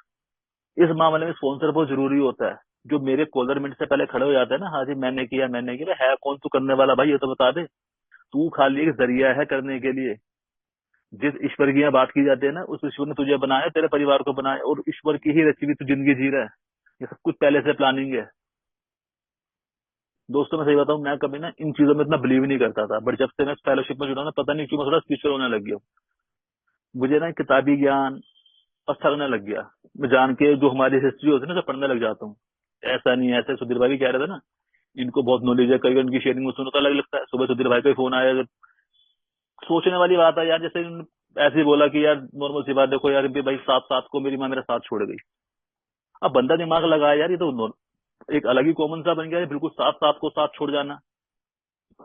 इस मामले में स्पॉन्सर बहुत जरूरी होता है, जो मेरे कॉलर मिनट से पहले खड़े हो जाते हैं ना, हाँ जी मैंने किया मैंने किया, है कौन तू करने वाला भाई ये तो बता दे। तू खाली एक जरिया है करने के लिए। जिस ईश्वर की यहाँ बात की जाती है ना, उस ईश्वर ने तुझे बनाया, तेरे परिवार को बनाया, और ईश्वर की ही रची हुई तू जिंदगी जी रहा है। ये सब कुछ पहले से प्लानिंग है। दोस्तों मैं सही बताऊं, मैं कभी ना इन चीजों में इतना बिलीव नहीं करता था, बट जब से मैं फेलोशिप में जुड़ा ना, पता नहीं क्यों मैं थोड़ा स्पिरिचुअल होने लग गया हूँ। मुझे ना किताबी ज्ञान अच्छा लगने लग गया। मैं जान के जो हमारी हिस्ट्री होती है ना, सब पढ़ने लग जाता हूँ। ऐसा नहीं है, ऐसे सुधीर भाई भी कह रहे थे ना, इनको बहुत नॉलेज है, कई बार इनकी शेयरिंग में सुनो तो अलग लगता है। सुबह सुधीर भाई का ही फोन आया, सोचने वाली बात है यार। जैसे ऐसे ही बोला कि यार नॉर्मल सी बात, देखो यार रिम्पी भाई 7-7 को मेरी माँ मेरा साथ छोड़ गई। अब बंदा दिमाग लगाया यार, ये तो एक अलग ही कॉमन सा बन गया है, बिल्कुल 7-7 को साथ छोड़ जाना।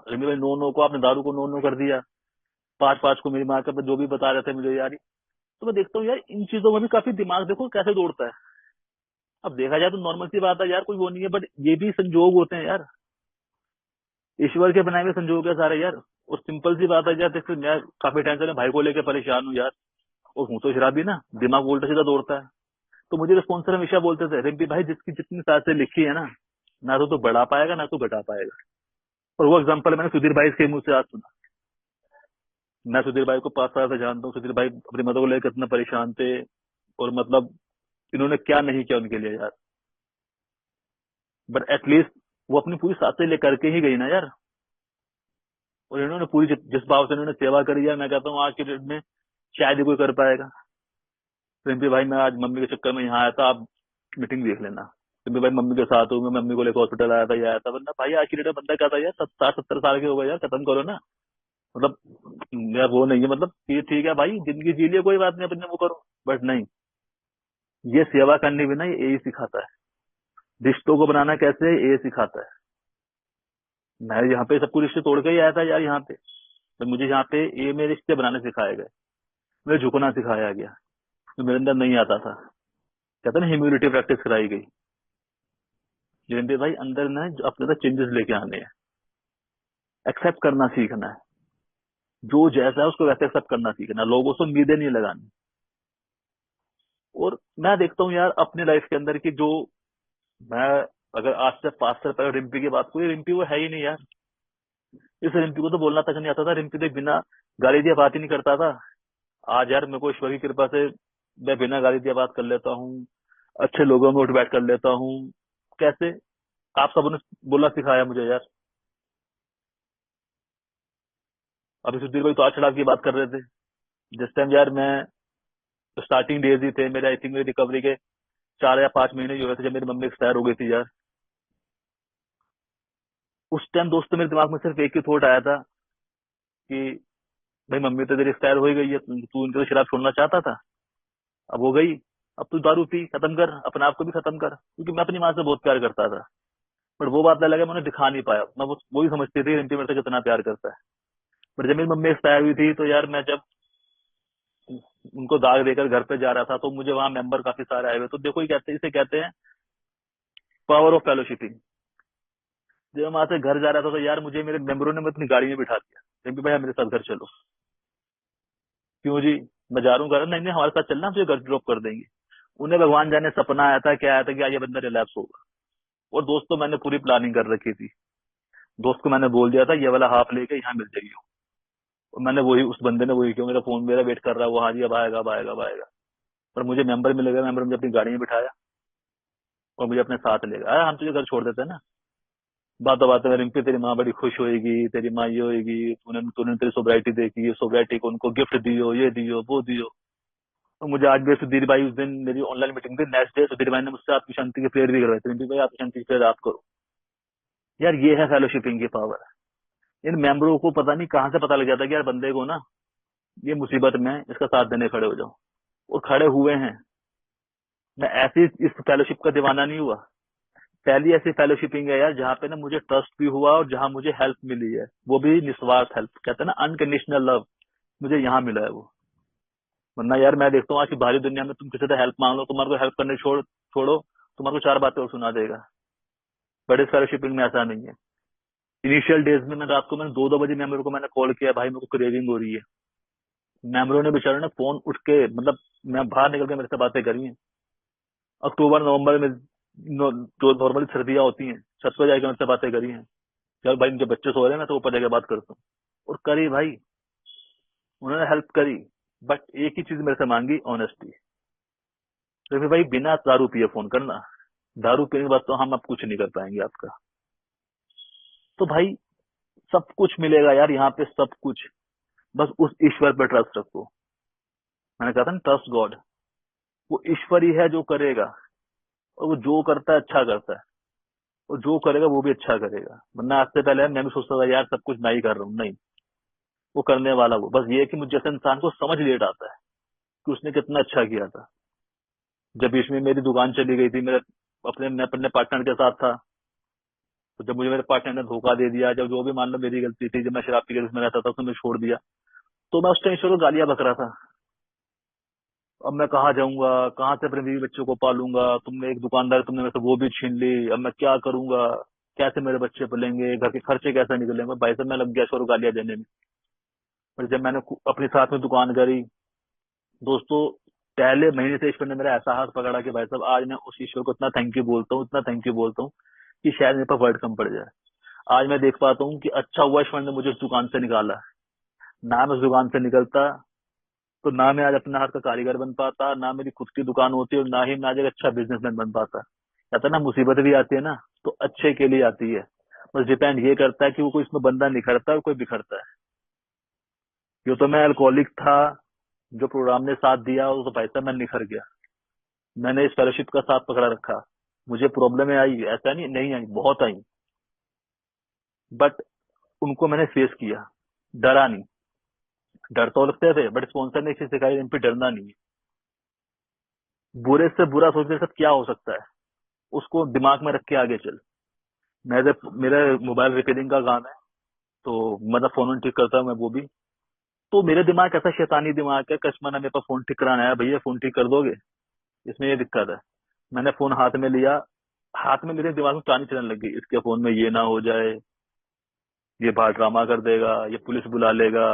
रिम्पी भाई 9-9 को आपने दारू को 9-9 कर दिया, 5-5 को मेरी माँ का जो भी बता रहे थे मुझे यार। तो मैं देखता हूँ यार इन चीजों में भी काफी दिमाग देखो कैसे दौड़ता है। अब देखा जाए तो नॉर्मल सी बात है यार, कोई वो नहीं है, बट ये भी संजोग होते हैं यार, ईश्वर के बनाए हुए संजोग है सारे यार। और सिंपल सी बात है यार, देखो मैं काफी टेंशन है, भाई को लेकर परेशान हूँ यार, और हूँ तो शराबी ना, दिमाग उल्टा सीधा दौड़ता है। तो मुझे स्पॉन्सर हमेशा बोलते थे रिम्पी भाई जिसकी जितनी सांसें लिखी है ना तो बढ़ा पाएगा ना तो घटा पाएगा। और वो एग्जाम्पल मैंने सुधीर भाई के मुंह से आज सुना। मैं सुधीर भाई को 5 साल से जानता हूँ, सुधीर भाई अपनी मदद को लेकर इतना परेशान थे, और मतलब इन्होंने क्या नहीं किया उनके लिए यार। बट एटलीस्ट वो अपनी पूरी सांसें लेकर के ही गई ना यार। और इन्होंने पूरी जिस भाव से इन्होंने सेवा करी है, मैं कहता हूँ आज के डेट में शायद ही कोई कर पाएगा। रिम्पी भाई मैं आज मम्मी के चक्कर में यहाँ आया था, आप मीटिंग देख लेना। रिम्पी भाई मम्मी के साथ हूँ, मैं मम्मी को लेकर हॉस्पिटल आया था, ये आया था, वरना भाई आज की डेट में बंदा कहता है यार 60-70 साल के हो गए यार, खत्म करो ना। मतलब यार वो नहीं है, मतलब ये ठीक है भाई जिंदगी जी लिया, कोई बात नहीं अपने वो करो, बट नहीं, ये सेवा करने भी ना ये यही सिखाता है। रिश्तों को बनाना कैसे है ये सिखाता है। मैं यहाँ पे सब कुछ रिश्ते तोड़ के ही आया था यार यहाँ पे। तो मुझे यहाँ पे ये मेरे रिश्ते बनाने सिखाए गए, मुझे झुकना सिखाया गया, तो मेरे अंदर नहीं आता था। कहते ना ह्यूमिलिटी प्रैक्टिस कराई गई। जितेंद्र भाई अंदर ना जो अपने अंदर चेंजेस लेके आने हैं, एक्सेप्ट करना सीखना है, जो जैसा है उसको वैसे एक्सेप्ट करना सीखना, लोगों से उम्मीदें नहीं लगानी। और मैं देखता हूँ यार अपने लाइफ के अंदर की जो, मैं अगर आज से 5 साल पहले रिम्पी की बात करूँ, रिम्पी वो है ही नहीं यार। इस रिम्पी को तो बोलना तक नहीं आता था, रिम्पी तो बिना गाली दिए बात ही नहीं करता था। आज यार मेरे को ईश्वर की कृपा से मैं बिना गाली दिए बात कर लेता हूँ, अच्छे लोगों में उठ बैठ कर लेता हूँ। कैसे? आप सबने बोला सिखाया मुझे यार। अभी सुधीर भाई तो आज चढ़ा की बात कर रहे थे, जिस टाइम यार मैं स्टार्टिंग डेज ही थे मेरे, आई थिंक मेरी रिकवरी के 4 या 5 महीने ही हुए थे जब मेरी मम्मी एक्सपायर हो गई थी यार। उस टाइम दोस्तों मेरे दिमाग में सिर्फ एक ही थॉट आया था कि भाई मम्मी तो तेरी एक्सपायर हो ही गई है, तू इनके तो शराब छोड़ना चाहता था, अब हो गई, अब तू दारू पी, खत्म कर, अपने आप को भी खत्म कर। क्योंकि मैं अपनी माँ से बहुत प्यार करता था, बट वो बात अलग है, मैंने दिखा नहीं पाया। मैं वही समझती थी रिम्पी मेरे से कितना प्यार करता है। बट जब मेरी मम्मी एक्सपायर हुई थी, तो यार मैं जब उनको दाग देकर घर पे जा रहा था, तो मुझे वहां मेंबर काफी सारे आए हुए, तो देखो ये कहते इसे कहते हैं पावर ऑफ फेलोशिपिंग। जब मैं वहां से घर जा रहा था, तो यार मुझे मेरे मेंबरों ने अपनी गाड़ी में बिठा दिया, रिम्पी भाई आप मेरे साथ घर चलो। क्यों जी? मैं जा रहा हूँ घर, नहीं नहीं हमारे साथ चलना, मुझे घर ड्रॉप कर देंगे। उन्हें भगवान जाने सपना आया था, क्या आया था कि आज ये बंदा रिलैप्स होगा। और दोस्तों मैंने पूरी प्लानिंग कर रखी थी, दोस्त को मैंने बोल दिया था ये वाला हाफ लेके यहाँ मिल जाइए। और मैंने वही, उस बंदे ने वही किया, मेरा फोन मेरा वेट कर रहा है वो, हाँ जी अब आएगा अब आएगा अब आएगा। पर मुझे मेंबर मिल गया, मेंबर मुझे अपनी गाड़ी में बिठाया और मुझे अपने साथ ले गया, हम तुझे घर छोड़ देते हैं ना। बातों बातों में रिम्पी तेरी माँ बड़ी खुश होएगी, तेरी माँ ये होएगी, तूने तूने तेरी सोब्राइटी देखी, सोब्राइटी को उनको गिफ्ट दियो, ये दियो वो दियो। तो मुझे आज भी सुधीर भाई, उस दिन मेरी ऑनलाइन मीटिंग थी, नेक्स्ट डे सुधीर भाई ने मुझसे आपकी शांति की प्रेयर भी करवाई थी, रिम्पी भाई आपकी शांति की प्रेयर आप करो। यार ये है फेलोशिपिंग की पावर। इन मेंबरों को पता नहीं कहाँ से पता लग जाता कि यार बंदे को ना ये मुसीबत में इसका साथ देने खड़े हो जाओ, और खड़े हुए हैं। मैं ऐसी इस फेलोशिप का दीवाना नहीं हुआ। पहली ऐसी फेलोशिपिंग है यार जहाँ पे ना मुझे ट्रस्ट भी हुआ और जहाँ मुझे हेल्प मिली है, वो भी निस्वार्थ हेल्प, कहते हैं ना अनकंडीशनल लव, मुझे यहाँ मिला है वो। वरना यार मैं देखता हूँ आज की भारी दुनिया में तुम किसी से हेल्प मांग लो, तुम्हारे को हेल्प करने छोड़ो, तुम्हारे को चार बातें और सुना देगा। बट इस फेलोशिपिंग में ऐसा नहीं है। इनिशियल डेज में मैं रात को मैंने 2-2 बजे मेमोरी को मैंने कॉल किया, भाई मेरे को क्रेविंग हो रही है। मेमोरी ने बेचारे ने फोन उठ के, मतलब मैं बाहर निकल के मेरे से बातें करी हैं। अक्टूबर नवंबर में जो नॉर्मली सर्दियां होती हैं, छत पर जाकर मेरे से बातें करी हैं, चल भाई मुझे बच्चे सो रहे हैं, मैं तो ऊपर जाके बात करता हूँ। और करी भाई, उन्होंने हेल्प करी। बट एक ही चीज मेरे से मांगी, ऑनेस्टी। तो फिर भाई बिना दारू पिए फोन करना, दारू पीने के बाद तो हम अब कुछ नहीं कर पाएंगे आपका। तो भाई सब कुछ मिलेगा यार यहाँ पे, सब कुछ। बस उस ईश्वर पर ट्रस्ट रखो। मैंने कहा था ना, ट्रस्ट गॉड। वो ईश्वर ही है जो करेगा, और वो जो करता है अच्छा करता है, और जो करेगा वो भी अच्छा करेगा। वरना आज से पहले मैं भी सोचता था यार सब कुछ मैं ही कर रहा हूँ, नहीं, वो करने वाला वो। बस ये है कि मुझे जैसे इंसान को समझ लेट आता है कि उसने कितना अच्छा किया था। जब बीच में मेरी दुकान चली गई थी, मैं अपने पार्टनर के साथ था, तो जब मुझे मेरे पार्टनर ने धोखा दे दिया, जब जो भी मान लो मेरी गलती थी, जब मैं शराब पी के उसमें रहता था, उसने मुझे छोड़ दिया, तो मैं उस टाइम ईश्वर को गालियां बक रहा था। अब मैं कहाँ जाऊंगा, कहाँ से अपने बीवी बच्चों को पालूंगा, तुमने एक दुकानदार, तुमने मेरे से वो भी छीन ली, अब मैं क्या करूंगा, कैसे मेरे बच्चे पलेंगे, घर के खर्चे कैसे निकलेंगे। भाई साहब मैं लग गया ईश्वर को गालियां देने में। पर जब मैंने अपने साथ में दुकान करी, दोस्तों, पहले महीने से ईश्वर ने मेरा ऐसा हाथ पकड़ा कि भाई साहब आज मैं उस ईश्वर को इतना थैंक यू बोलता हूँ, इतना थैंक यू बोलता हूँ कि शायद मेरे पास वर्ड कम पड़ जाए। आज मैं देख पाता हूँ कि अच्छा हुआ ईश्वर ने मुझे उस दुकान से निकाला। ना मैं उस दुकान से निकलता तो ना मैं आज अपने हाथ का कारीगर बन पाता, ना मेरी खुद की दुकान होती, और ना ही मैं आज एक अच्छा बिजनेसमैन बन पाता। कहता है ना, मुसीबत भी आती है ना तो अच्छे के लिए आती है। बस डिपेंड ये करता है कि वो कोई इसमें बंदा निखरता है और कोई बिखरता है। जो तो मैं अल्कोहलिक था, जो प्रोग्राम ने साथ दिया, वो तो भाई साहब मैं निखर गया। मैंने इस फेलोशिप का साथ पकड़ा रखा। मुझे प्रॉब्लम आई, ऐसा नहीं आई, बहुत आई, बट उनको मैंने फेस किया, डरा नहीं। डर तो लगते थे, बट स्पॉन्सर ने एक चीज सिखाई, इन पे डरना नहीं है। बुरे से बुरा सोचने से क्या हो सकता है, उसको दिमाग में रख के आगे चल। मेरे मोबाइल रिपेयरिंग का काम है, तो मतलब फोन ठीक करता हूँ मैं वो भी। तो मेरे दिमाग ऐसा शैतानी दिमाग है, कस्टमर ने मेरे पास फोन ठीक कराना है, भैया फोन ठीक कर दोगे, इसमें ये दिक्कत है। मैंने फोन हाथ में लिया, हाथ में मेरे दिमाग में कहानी चलने लगी, इसके फोन में ये ना हो जाए, ये बाहर ड्रामा कर देगा, ये पुलिस बुला लेगा,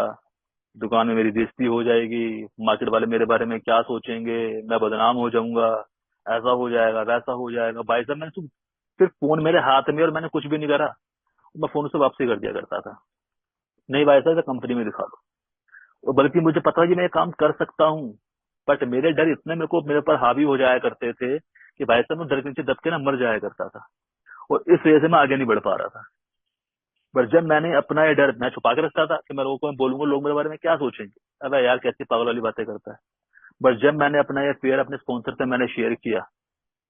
दुकान में मेरी बेइज्जती हो जाएगी, मार्केट वाले मेरे बारे में क्या सोचेंगे, मैं बदनाम हो जाऊंगा, ऐसा हो जाएगा वैसा हो जाएगा। भाई साहब मैंने फिर फोन मेरे हाथ में और मैंने कुछ भी नहीं करा, मैं फोन से वापसी कर दिया करता था। नहीं भाई साहब कंपनी में दिखा दो। और बल्कि मुझे पता है कि मैं ये काम कर सकता हूँ, बट मेरे डर इतने मेरे पर हावी हो जाया करते थे कि भाई साहब मैं डर के नीचे दब के ना मर जाया करता था, और इस वजह से मैं आगे नहीं बढ़ पा रहा था। पर जब मैंने अपना ये डर मैं छुपा के रखता था कि मैं लोगों को बोलूंगा, लोग मेरे बारे में क्या सोचेंगे, अबे यार कैसी पागल वाली बातें करता है। बट जब मैंने अपना ये फेयर अपने स्पॉन्सर से मैंने शेयर किया,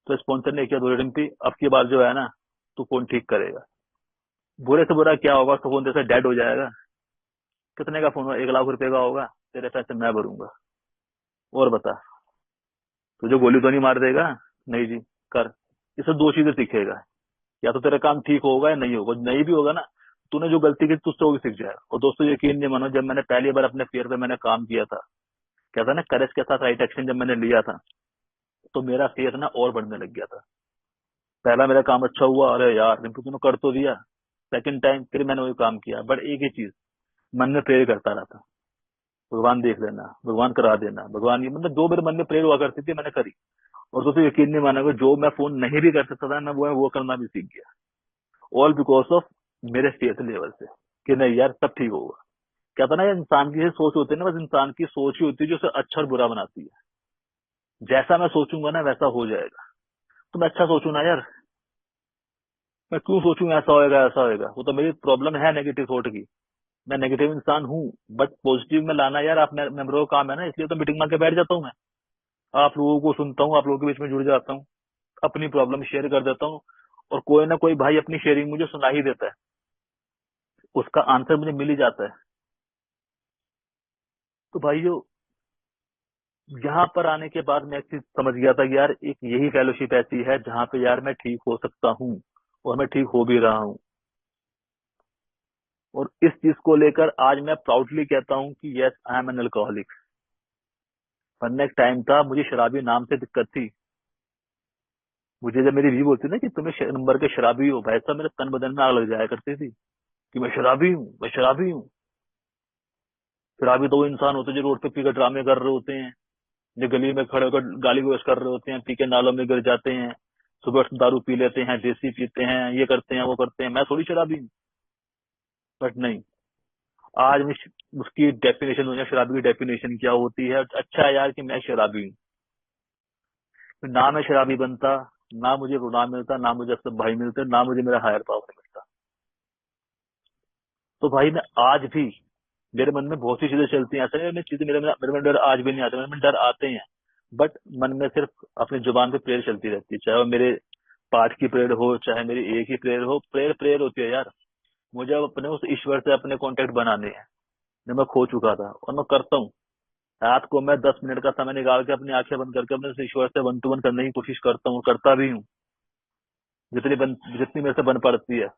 तो स्पॉन्सर ने क्या बोला, रिम्पी अब की बार जो है ना तू फोन ठीक करेगा। बुरे से बुरा क्या होगा, तो फोन जैसे डेड हो जाएगा। कितने का फोन होगा, 1 लाख रुपए का होगा, तेरे पैसे मैं भरूंगा। और बता, तुझे गोली तो नहीं मार देगा, नहीं जी, कर। इससे दो चीजें सीखेगा, या तो तेरा काम ठीक होगा या नहीं होगा। नहीं भी होगा ना, तूने जो गलती की तुझसे वो भी सीख जाएगा। और दोस्तों यकीन नहीं मानो, जब मैंने पहली बार अपने फेयर पे मैंने काम किया था, कहता ना करेज के साथ राइट एक्शन जब मैंने लिया था, तो मेरा फेयर ना और बढ़ने लग गया था। पहला मेरा काम अच्छा हुआ, अरे यार रिंकू तूने कर तो दिया। सेकंड टाइम फिर मैंने वही काम किया, बट एक ही चीज मन में प्रेयर करता रहा था, भगवान देख लेना, भगवान करा देना, भगवान, ये मतलब जो मेरे मन में प्रेयर हुआ करती थी मैंने करी। और दोस्तों यकीन नहीं मानोगे, जो मैं फोन नहीं भी कर सकता था मैं वो करना भी सीख गया। ऑल बिकॉज ऑफ मेरे फेथ लेवल से, कि नहीं यार सब ठीक होगा। क्या था ना, इंसान की सोच होती है ना, बस इंसान की सोच ही होती है जो उसे अच्छा और बुरा बनाती है। जैसा मैं सोचूंगा ना वैसा हो जाएगा। तो मैं अच्छा सोचू ना यार, मैं क्यों सोचूं ऐसा होएगा, वो तो मेरी प्रॉब्लम है नेगेटिव थॉट की। मैं नेगेटिव इंसान हूँ, बट पॉजिटिव में लाना यार आप मेंबरों का काम है ना, इसलिए तो मीटिंग में आके बैठ जाता हूँ मैं। आप लोगों को सुनता हूँ, आप लोगों के बीच में जुड़ जाता हूँ, अपनी प्रॉब्लम शेयर कर देता हूँ, और कोई ना कोई भाई अपनी शेयरिंग मुझे सुना ही देता है, उसका आंसर मुझे मिल ही जाता है। तो भाइयों, यहाँ पर आने के बाद मैं एक चीज समझ गया था कि यार एक यही फेलोशिप ऐसी है जहाँ पे यार मैं ठीक हो सकता हूँ, और मैं ठीक हो भी रहा हूँ। और इस चीज को लेकर आज मैं प्राउडली कहता हूँ कि yes, I am an alcoholic. वरना एक टाइम था मुझे शराबी नाम से दिक्कत थी। मुझे जब मेरी वी बोलती ना कि तुम्हें नंबर के शराबी हो, भाई साहब मेरे तन बदन में आग लग जाया करती थी कि मैं शराबी हूँ, मैं शराबी हूँ। शराबी तो वो इंसान होते हैं जो रोड पे पीकर ड्रामे कर रहे होते हैं, जो गली में खड़े होकर गाली गलौज कर रहे होते हैं, पी के नालों में गिर जाते हैं, सुबह दारू पी लेते हैं, देसी पीते हैं, ये करते हैं वो करते हैं। मैं थोड़ी शराबी हूँ। बट नहीं, आज मैं उसकी डेफिनेशन हो, शराबी की डेफिनेशन क्या होती है। अच्छा है यार कि मैं शराबी हूँ। ना मैं शराबी बनता, ना मुझे गुनाह मिलता, ना मुझे सब भाई मिलते, ना मुझे मेरा हायर पावर मिलता। तो भाई मैं आज भी, मेरे मन में बहुत सी चीजें चलती हैं, ऐसा नहीं है चीजें मेरे में डर आज भी नहीं आते, मेरे में डर आते हैं। बट मन में सिर्फ अपनी जुबान पे प्रेयर चलती रहती है, चाहे वो मेरे पाठ की प्रेयर हो, चाहे मेरी एक ही प्रेयर हो। प्रेयर प्रेयर होती है यार। मुझे अब अपने उस ईश्वर से अपने कांटेक्ट बनाने हैं जो मैं खो चुका था, और मैं करता हूँ। रात को मैं 10 मिनट का समय निकाल के अपनी आंखें बंद करके अपने उस ईश्वर से वन टू वन करने की कोशिश करता हूँ, करता भी हूँ जितनी मेरे से बन पड़ती है।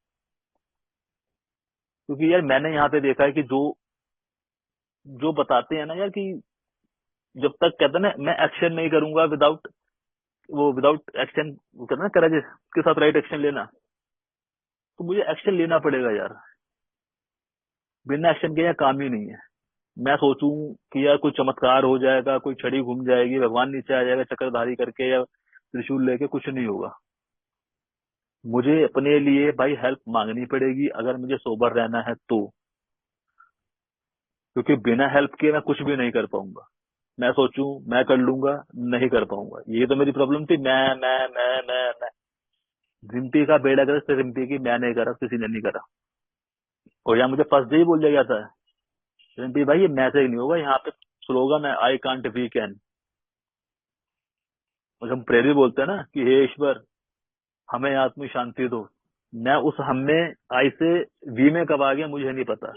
क्योंकि यार मैंने यहाँ पे देखा है कि जो जो बताते हैं ना यार कि जब तक कहते हैं ना मैं एक्शन नहीं करूंगा विदाउट एक्शन, वो कहते हैं ना करेज के साथ राइट एक्शन लेना, तो मुझे एक्शन लेना पड़ेगा यार। बिना एक्शन के यहाँ काम ही नहीं है। मैं सोचूं कि यार कोई चमत्कार हो जाएगा, कोई छड़ी घूम जाएगी, भगवान नीचे आ जाएगा चक्रधारी करके या त्रिशूल लेके, कुछ नहीं होगा। मुझे अपने लिए भाई हेल्प मांगनी पड़ेगी अगर मुझे सोबर रहना है तो। क्योंकि बिना हेल्प के मैं कुछ भी नहीं कर पाऊंगा। मैं सोचूं मैं कर लूंगा, नहीं कर पाऊंगा। ये तो मेरी प्रॉब्लम थी, मैं रिम्पी का बेड़ा गर्क से रिम्पी की मैं नहीं करा, किसी ने नहीं करा। और यहाँ मुझे फर्स्ट डे ही बोल दिया जाता है, रिम्पी भाई ये मैसेज नहीं होगा, यहाँ पे स्लोगन है आई कांट वी कैन। और हम प्रेयर भी बोलते हैं ना कि हे ईश्वर हमें आत्म शांति दो। मैं उस हम में आई से वी में कब आ गया मुझे नहीं पता।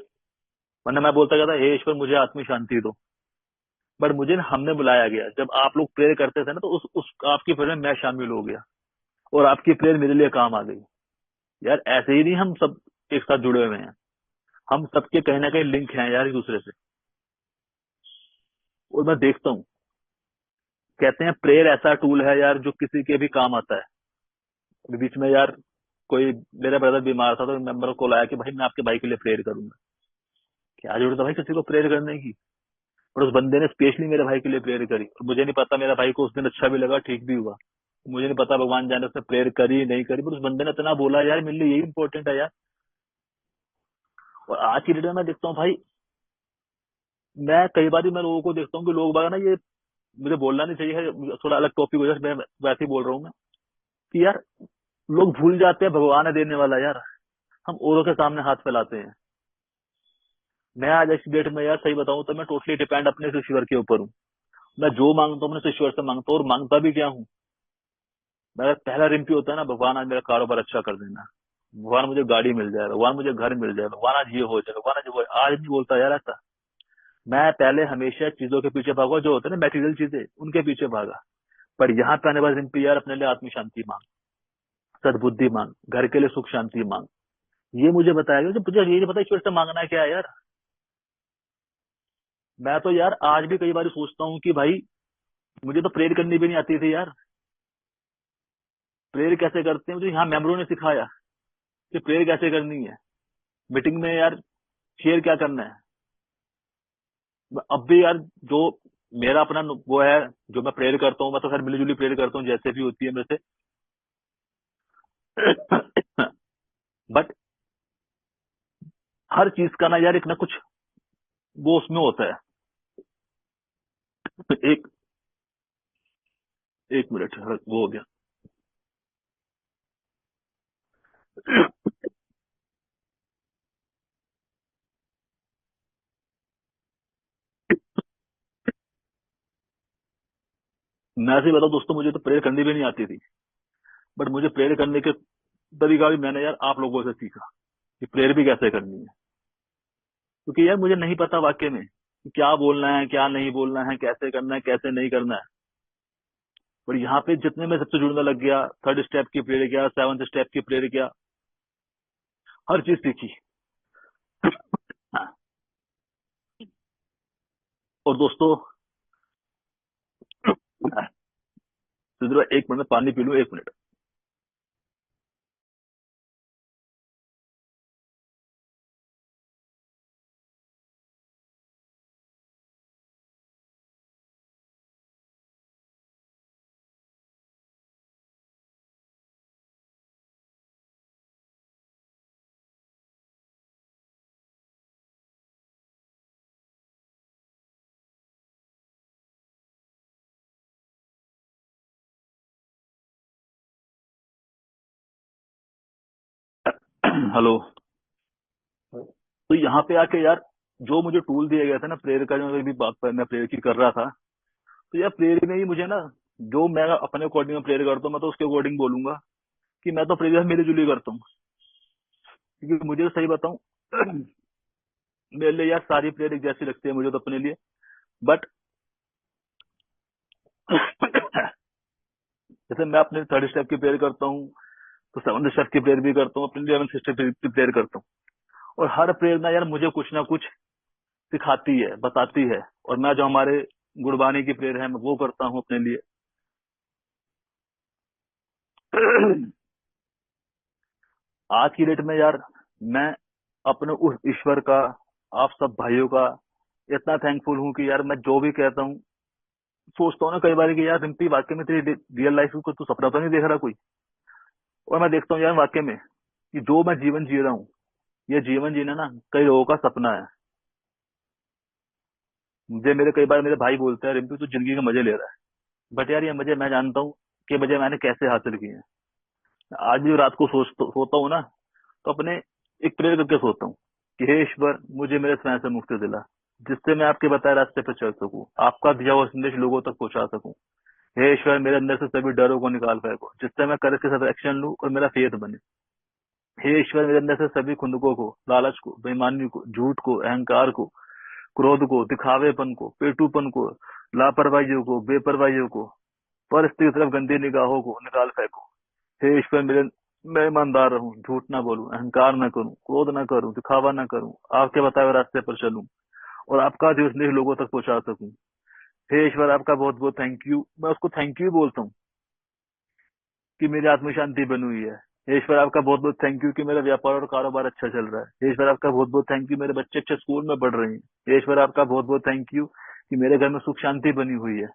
वरना मैं बोलता था हे ईश्वर मुझे आत्म शांति दो। बट मुझे ना हमने बुलाया गया, जब आप लोग प्रेयर करते थे ना, तो उस आपकी प्रेयर में मैं शामिल हो गया, और आपकी प्रेयर मेरे लिए काम आ गई। यार ऐसे ही नहीं हम सब एक साथ जुड़े हुए हैं, हम सबके कहीं ना कहीं लिंक हैं यार एक दूसरे से। और मैं देखता हूँ, कहते हैं प्रेयर ऐसा टूल है यार जो किसी के भी काम आता है। अभी बीच में यार कोई मेरा ब्रदर बीमार था, तो मेंबर को लाया कि भाई मैं आपके भाई के लिए प्रेयर करूंगा। क्या जरूरत है भाई किसी को प्रेयर करने की। और उस बंदे ने स्पेशली मेरे भाई के लिए प्रेयर करी, और मुझे नहीं पता मेरा भाई को उस दिन अच्छा भी लगा, ठीक भी हुआ। मुझे नहीं पता भगवान जाने उसने प्रेयर करी नहीं करी, पर उस बंदे ने इतना बोला यार मेरे लिए यही इंपॉर्टेंट है यार। और आज की डेट में मैं देखता हूँ भाई, मैं कई बार मैं लोगों को देखता हूँ कि लोग बाग ना, ये मुझे बोलना नहीं चाहिए, थोड़ा अलग टॉपिक हो जाए, मैं वैसे ही बोल रहा हूँ मैं कि यार लोग भूल जाते हैं भगवान है देने वाला यार। हम औरों के सामने हाथ फैलाते हैं। मैं आज इस डेट में यार सही बताऊं तो मैं टोटली डिपेंड अपने से ईश्वर के ऊपर हूँ। मैं जो मांगता हूँ अपने से ईश्वर से मांगता हूँ, और मांगता भी क्या हूँ। मेरा पहला रिम्पी होता है ना, भगवान आज मेरा कारोबार अच्छा कर देना, भगवान मुझे गाड़ी मिल जाए, भगवान मुझे घर मिल जाए, भगवान आज ये हो जाए, भगवान आज वो। आज नहीं बोलता यार ऐसा। मैं पहले हमेशा चीजों के पीछे भागा, जो होते हैं ना मेटीरियल चीजें, उनके पीछे भागा। पर यहाँ पे आने वाले रिम्पी यार अपने लिए आत्म शांति मांग, सद्बुद्धि मांग, घर के लिए सुख शांति मांग। ये मुझे बताया गया, मुझे ये नहीं पता ईश्वर से मांगना क्या है यार। मैं तो यार आज भी कई बार सोचता हूँ कि भाई मुझे तो प्रेयर करनी भी नहीं आती थी यार। प्रेयर कैसे करते हैं मुझे यहाँ मेंबरों ने सिखाया कि प्रेयर कैसे करनी है, मीटिंग में यार शेयर क्या करना है। अब भी यार जो मेरा अपना वो है, जो मैं प्रेयर करता हूँ, मैं तो खैर मिली जुली प्रेयर करता हूँ जैसे भी होती है मेरे से। बट हर चीज का ना यार एक ना कुछ वो उसमें होता है। एक एक मिनट, वो हो गया। मैं ऐसे ही बताऊं दोस्तों, मुझे तो प्रेयर करनी भी नहीं आती थी। बट मुझे प्रेयर करने के तरीका भी मैंने यार आप लोगों से सीखा कि प्रेयर भी कैसे करनी है। क्योंकि यार मुझे नहीं पता वाक्य में कि क्या बोलना है, क्या नहीं बोलना है, कैसे करना है, कैसे नहीं करना है। पर यहाँ पे जितने मैं सबसे जुड़ने लग गया, थर्ड स्टेप की प्रेयर किया, सेवंथ स्टेप की प्रेयर किया, हर चीज सीखी। हाँ। और दोस्तों, सिद्धू भाई, 1 मिनट में पानी पी लूं, 1 मिनट। हेलो। तो यहाँ पे आके यार, जो मुझे टूल दिया गया था ना प्रेयर का, जो भी बात पर मैं प्रेयर की कर रहा था, तो यार प्रेयर में ही मुझे ना, जो मैं अपने अकॉर्डिंग में प्रेयर करता हूँ, मैं तो उसके अकॉर्डिंग बोलूंगा कि मैं तो प्रेयर मेरी जुली करता हूँ। क्योंकि मुझे तो सही बताऊं, मेरे लिए यार सारी प्रेयर एक जैसी लगती है मुझे तो अपने लिए। बट जैसे मैं अपने थर्ड स्टेप की प्रेयर करता हूँ, तो सेवंथ स्टेप की प्रेयर भी करता हूँ, अपने लिए 11th स्टेप की प्रेयर करता हूँ। और हर प्रेयर ना यार मुझे कुछ ना कुछ सिखाती है, बताती है। और मैं जो हमारे गुरबानी की प्रेयर है, मैं वो करता हूँ अपने लिए। आज की डेट में यार, मैं अपने उस ईश्वर का, आप सब भाइयों का इतना थैंकफुल हूँ कि यार मैं जो भी कहता हूँ, सोचता हूँ ना कई बार कि यार रिम्पी, वाकई में तेरी रियल लाइफ को तू सपना तो नहीं देख रहा कोई। और मैं देखता हूँ यार वाकई में कि जो मैं जीवन जी रहा हूँ, ये जीवन जीना ना कई लोगों का सपना है। मुझे मेरे कई बार मेरे भाई बोलते हैं, रिम्पी तू जिंदगी के मजे ले रहा है। बट यार ये मजे मैं जानता हूँ कि मजे मैंने कैसे हासिल किए हैं। आज भी रात को सोता हूँ ना, तो अपने एक प्रेयर करके सोता हूँ कि हे ईश्वर, मुझे मेरे स्वयं से मुक्ति दिला, जिससे मैं आपके बताए रास्ते पर चल सकूं, आपका दिया हुआ संदेश लोगों तक पहुंचा सकूं। हे ईश्वर, मेरे अंदर से सभी डरों को निकाल फेंको, जिससे मैं कर के साथ एक्शन लूं और मेरा फेथ बने। हे ईश्वर, मेरे अंदर से सभी खुंदकों को, लालच को, बेईमानी को, झूठ को, अहंकार को, क्रोध को, दिखावेपन को, पेटूपन को, लापरवाहियों को, बेपरवाहियों को, परिस्थिति की तरफ गंदी निगाहों को निकाल फेंको। हे ईश्वर, मेरे मैं ईमानदार रहूं, झूठ ना बोलूं, अहंकार ना करूं, क्रोध ना करूं, दिखावा ना करूं, आपके बताए हुए रास्ते पर चलूं और आपका जो संदेश लोगों तक पहुंचा सकूं। हे ईश्वर, आपका बहुत बहुत थैंक यू। मैं उसको थैंक यू बोलता हूँ कि मेरी आत्म शांति बनी हुई है। हे ईश्वर, आपका बहुत बहुत थैंक यू कि मेरा व्यापार और कारोबार अच्छा चल रहा है। हे ईश्वर, आपका बहुत बहुत थैंक यू, मेरे बच्चे अच्छे स्कूल में पढ़ रहे हैं। हे ईश्वर, आपका बहुत बहुत थैंक यू कि मेरे घर में सुख शांति बनी हुई है।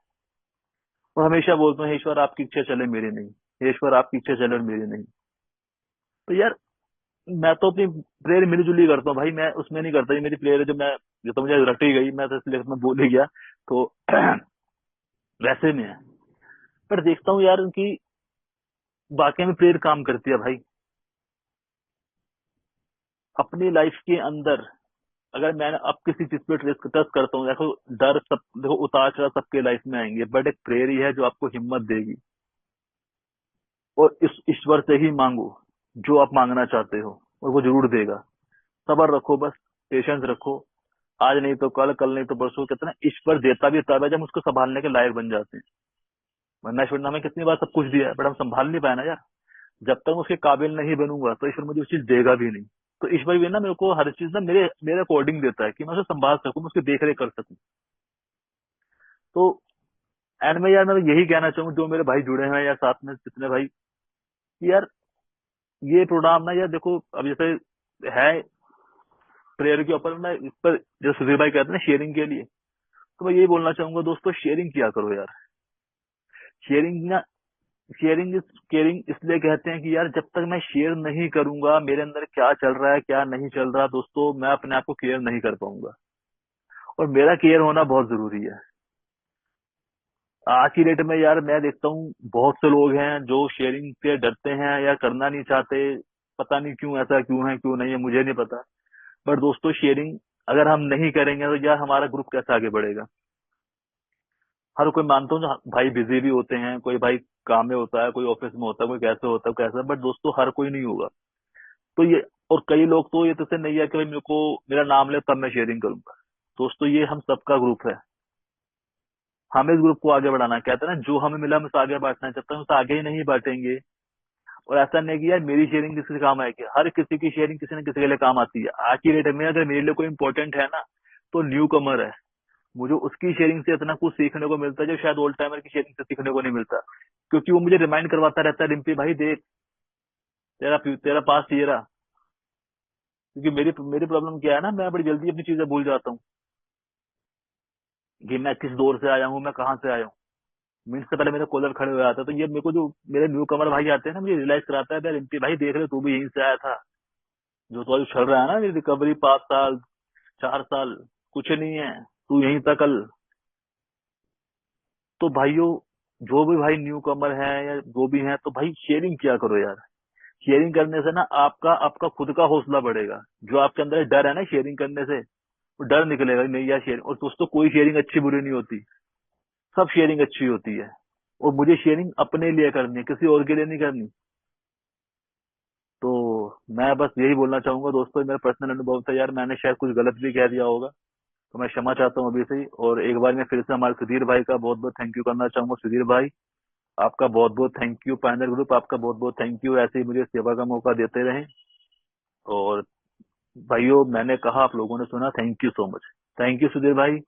और हमेशा बोलता हूँ, हे ईश्वर, आपकी इच्छा चले मेरी नहीं। हे ईश्वर, आपकी इच्छा चले और मेरी नहीं। तो यार, मैं तो अपनी प्रेयर मिली जुली करता हूँ भाई, मैं उसमें नहीं करता। ये मेरी प्रेयर है, जो मैं, ये तो मुझे रट ही गई, मैं तो इसलिए मैं बोल ही गया। तो वैसे में है। पर देखता हूँ यार कि वाकई में प्रेयर काम करती है भाई। अपनी लाइफ के अंदर अगर मैं अब किसी चीज पे ट्रस्ट करता हूँ, देखो डर सब, देखो उतार चढ़ाव सबके लाइफ में आएंगे, बट एक प्रेयर ही है जो आपको हिम्मत देगी। और इस ईश्वर से ही मांगो जो आप मांगना चाहते हो, और वो जरूर देगा। सब्र रखो, बस पेशेंस रखो। आज नहीं तो कल, कल नहीं तो परसों, कहते हैं ना, ईश्वर देता भी तब है जब हम उसको संभालने के लायक बन जाते हैं। वरना ईश्वर ने हमें कितनी बार सब कुछ दिया है, बट हम संभाल नहीं पाए ना यार। जब तक मैं उसके काबिल नहीं बनूंगा, तो ईश्वर मुझे उस चीज देगा भी नहीं। तो ईश्वर भी ना मेरे को हर चीज ना मेरे मेरे अकॉर्डिंग देता है कि मैं उसे संभाल सकूं, मैं उसकी देख रेख कर सकूं। तो एंड में यार मैं यही कहना चाहूंगा, जो मेरे भाई जुड़े हैं या साथ में जितने भाई, कि यार ये प्रोग्राम ना यार देखो, अब जैसे है प्रेयर के ऊपर, मैं इस पर जो सुधीर भाई कहते हैं ना शेयरिंग के लिए, तो मैं यही बोलना चाहूंगा दोस्तों, शेयरिंग किया करो यार। शेयरिंग ना, शेयरिंग इज केयरिंग इसलिए कहते हैं कि यार जब तक मैं शेयर नहीं करूंगा मेरे अंदर क्या चल रहा है क्या नहीं चल रहा, दोस्तों मैं अपने आप को केयर नहीं कर पाऊंगा। और मेरा केयर होना बहुत जरूरी है। आज की डेट में यार मैं देखता हूँ बहुत से लोग हैं जो शेयरिंग से डरते हैं या करना नहीं चाहते। पता नहीं क्यों ऐसा क्यों है क्यों नहीं है मुझे नहीं पता। बट दोस्तों शेयरिंग अगर हम नहीं करेंगे तो यार हमारा ग्रुप कैसे आगे बढ़ेगा। हर कोई मानता हूँ जो भाई बिजी भी होते हैं, कोई भाई काम में होता है, कोई ऑफिस में होता है, कोई कैसे होता है कैसे, बट दोस्तों हर कोई नहीं होगा। तो ये और कई लोग तो ये तो से नहीं है कि भाई मेरे को मेरा नाम ले तब मैं शेयरिंग करूंगा। दोस्तों ये हम सबका ग्रुप है, हमें इस ग्रुप को आगे बढ़ाना है। कहते हैं ना जो हमें मिला हम उसे आगे बांटना है, जब तक हम उसे आगे ही नहीं बांटेंगे। और ऐसा नहीं कि यार मेरी शेयरिंग किसी के काम आएगी, हर किसी की शेयरिंग किसी न किसी के लिए काम आती है। आज की डेट में अगर मेरे लिए कोई इंपॉर्टेंट है ना तो न्यू कमर है, मुझे उसकी शेयरिंग से इतना कुछ सीखने को मिलता है जो शायद ओल्ड टाइमर की शेयरिंग से सीखने को नहीं मिलता। क्योंकि वो मुझे रिमाइंड करवाता रहता है, रिम्पी भाई देख तेरा तेरा पास ये रहा। क्योंकि मेरी मेरी प्रॉब्लम क्या है ना, मैं बड़ी जल्दी अपनी चीजें भूल जाता हूँ कि मैं किस दौर से आया हूँ, मैं कहाँ से आया हूँ। मिनट से पहले मेरे कॉलर खड़े हो जाते हैं, तो ये मेरे को जो मेरे न्यू कमर भाई आते हैं ना मुझे रियलाइज कराता है यार रिम्पी भाई देख रहे तू भी यहीं से आया था। जो तो चल रहा है ना मेरी रिकवरी 5 साल 4 साल कुछ नहीं है, तू यहीं तक कल। तो भाइयों जो भी भाई न्यू कमर है या जो भी है तो भाई शेयरिंग किया करो यार। शेयरिंग करने से ना आपका आपका खुद का हौसला बढ़ेगा। जो आपके अंदर डर है ना शेयरिंग करने से वो डर निकलेगा नहीं यार शेयरिंग। और दोस्तों कोई शेयरिंग अच्छी बुरी नहीं होती, सब शेयरिंग अच्छी होती है। और मुझे शेयरिंग अपने लिए करनी है, किसी और के लिए नहीं करनी। तो मैं बस यही बोलना चाहूंगा दोस्तों, मेरा पर्सनल अनुभव था यार, मैंने शायद कुछ गलत भी कह दिया होगा तो मैं क्षमा चाहता हूँ अभी से ही। और एक बार मैं फिर से हमारे सुधीर भाई का बहुत बहुत थैंक यू करना चाहूंगा। सुधीर भाई आपका बहुत बहुत थैंक यू, पायनियर ग्रुप आपका बहुत बहुत थैंक यू, ऐसे ही मुझे सेवा का मौका देते रहें। और भाइयों मैंने कहा आप लोगों ने सुना, thank you so much. Thank you Sudhir भाई।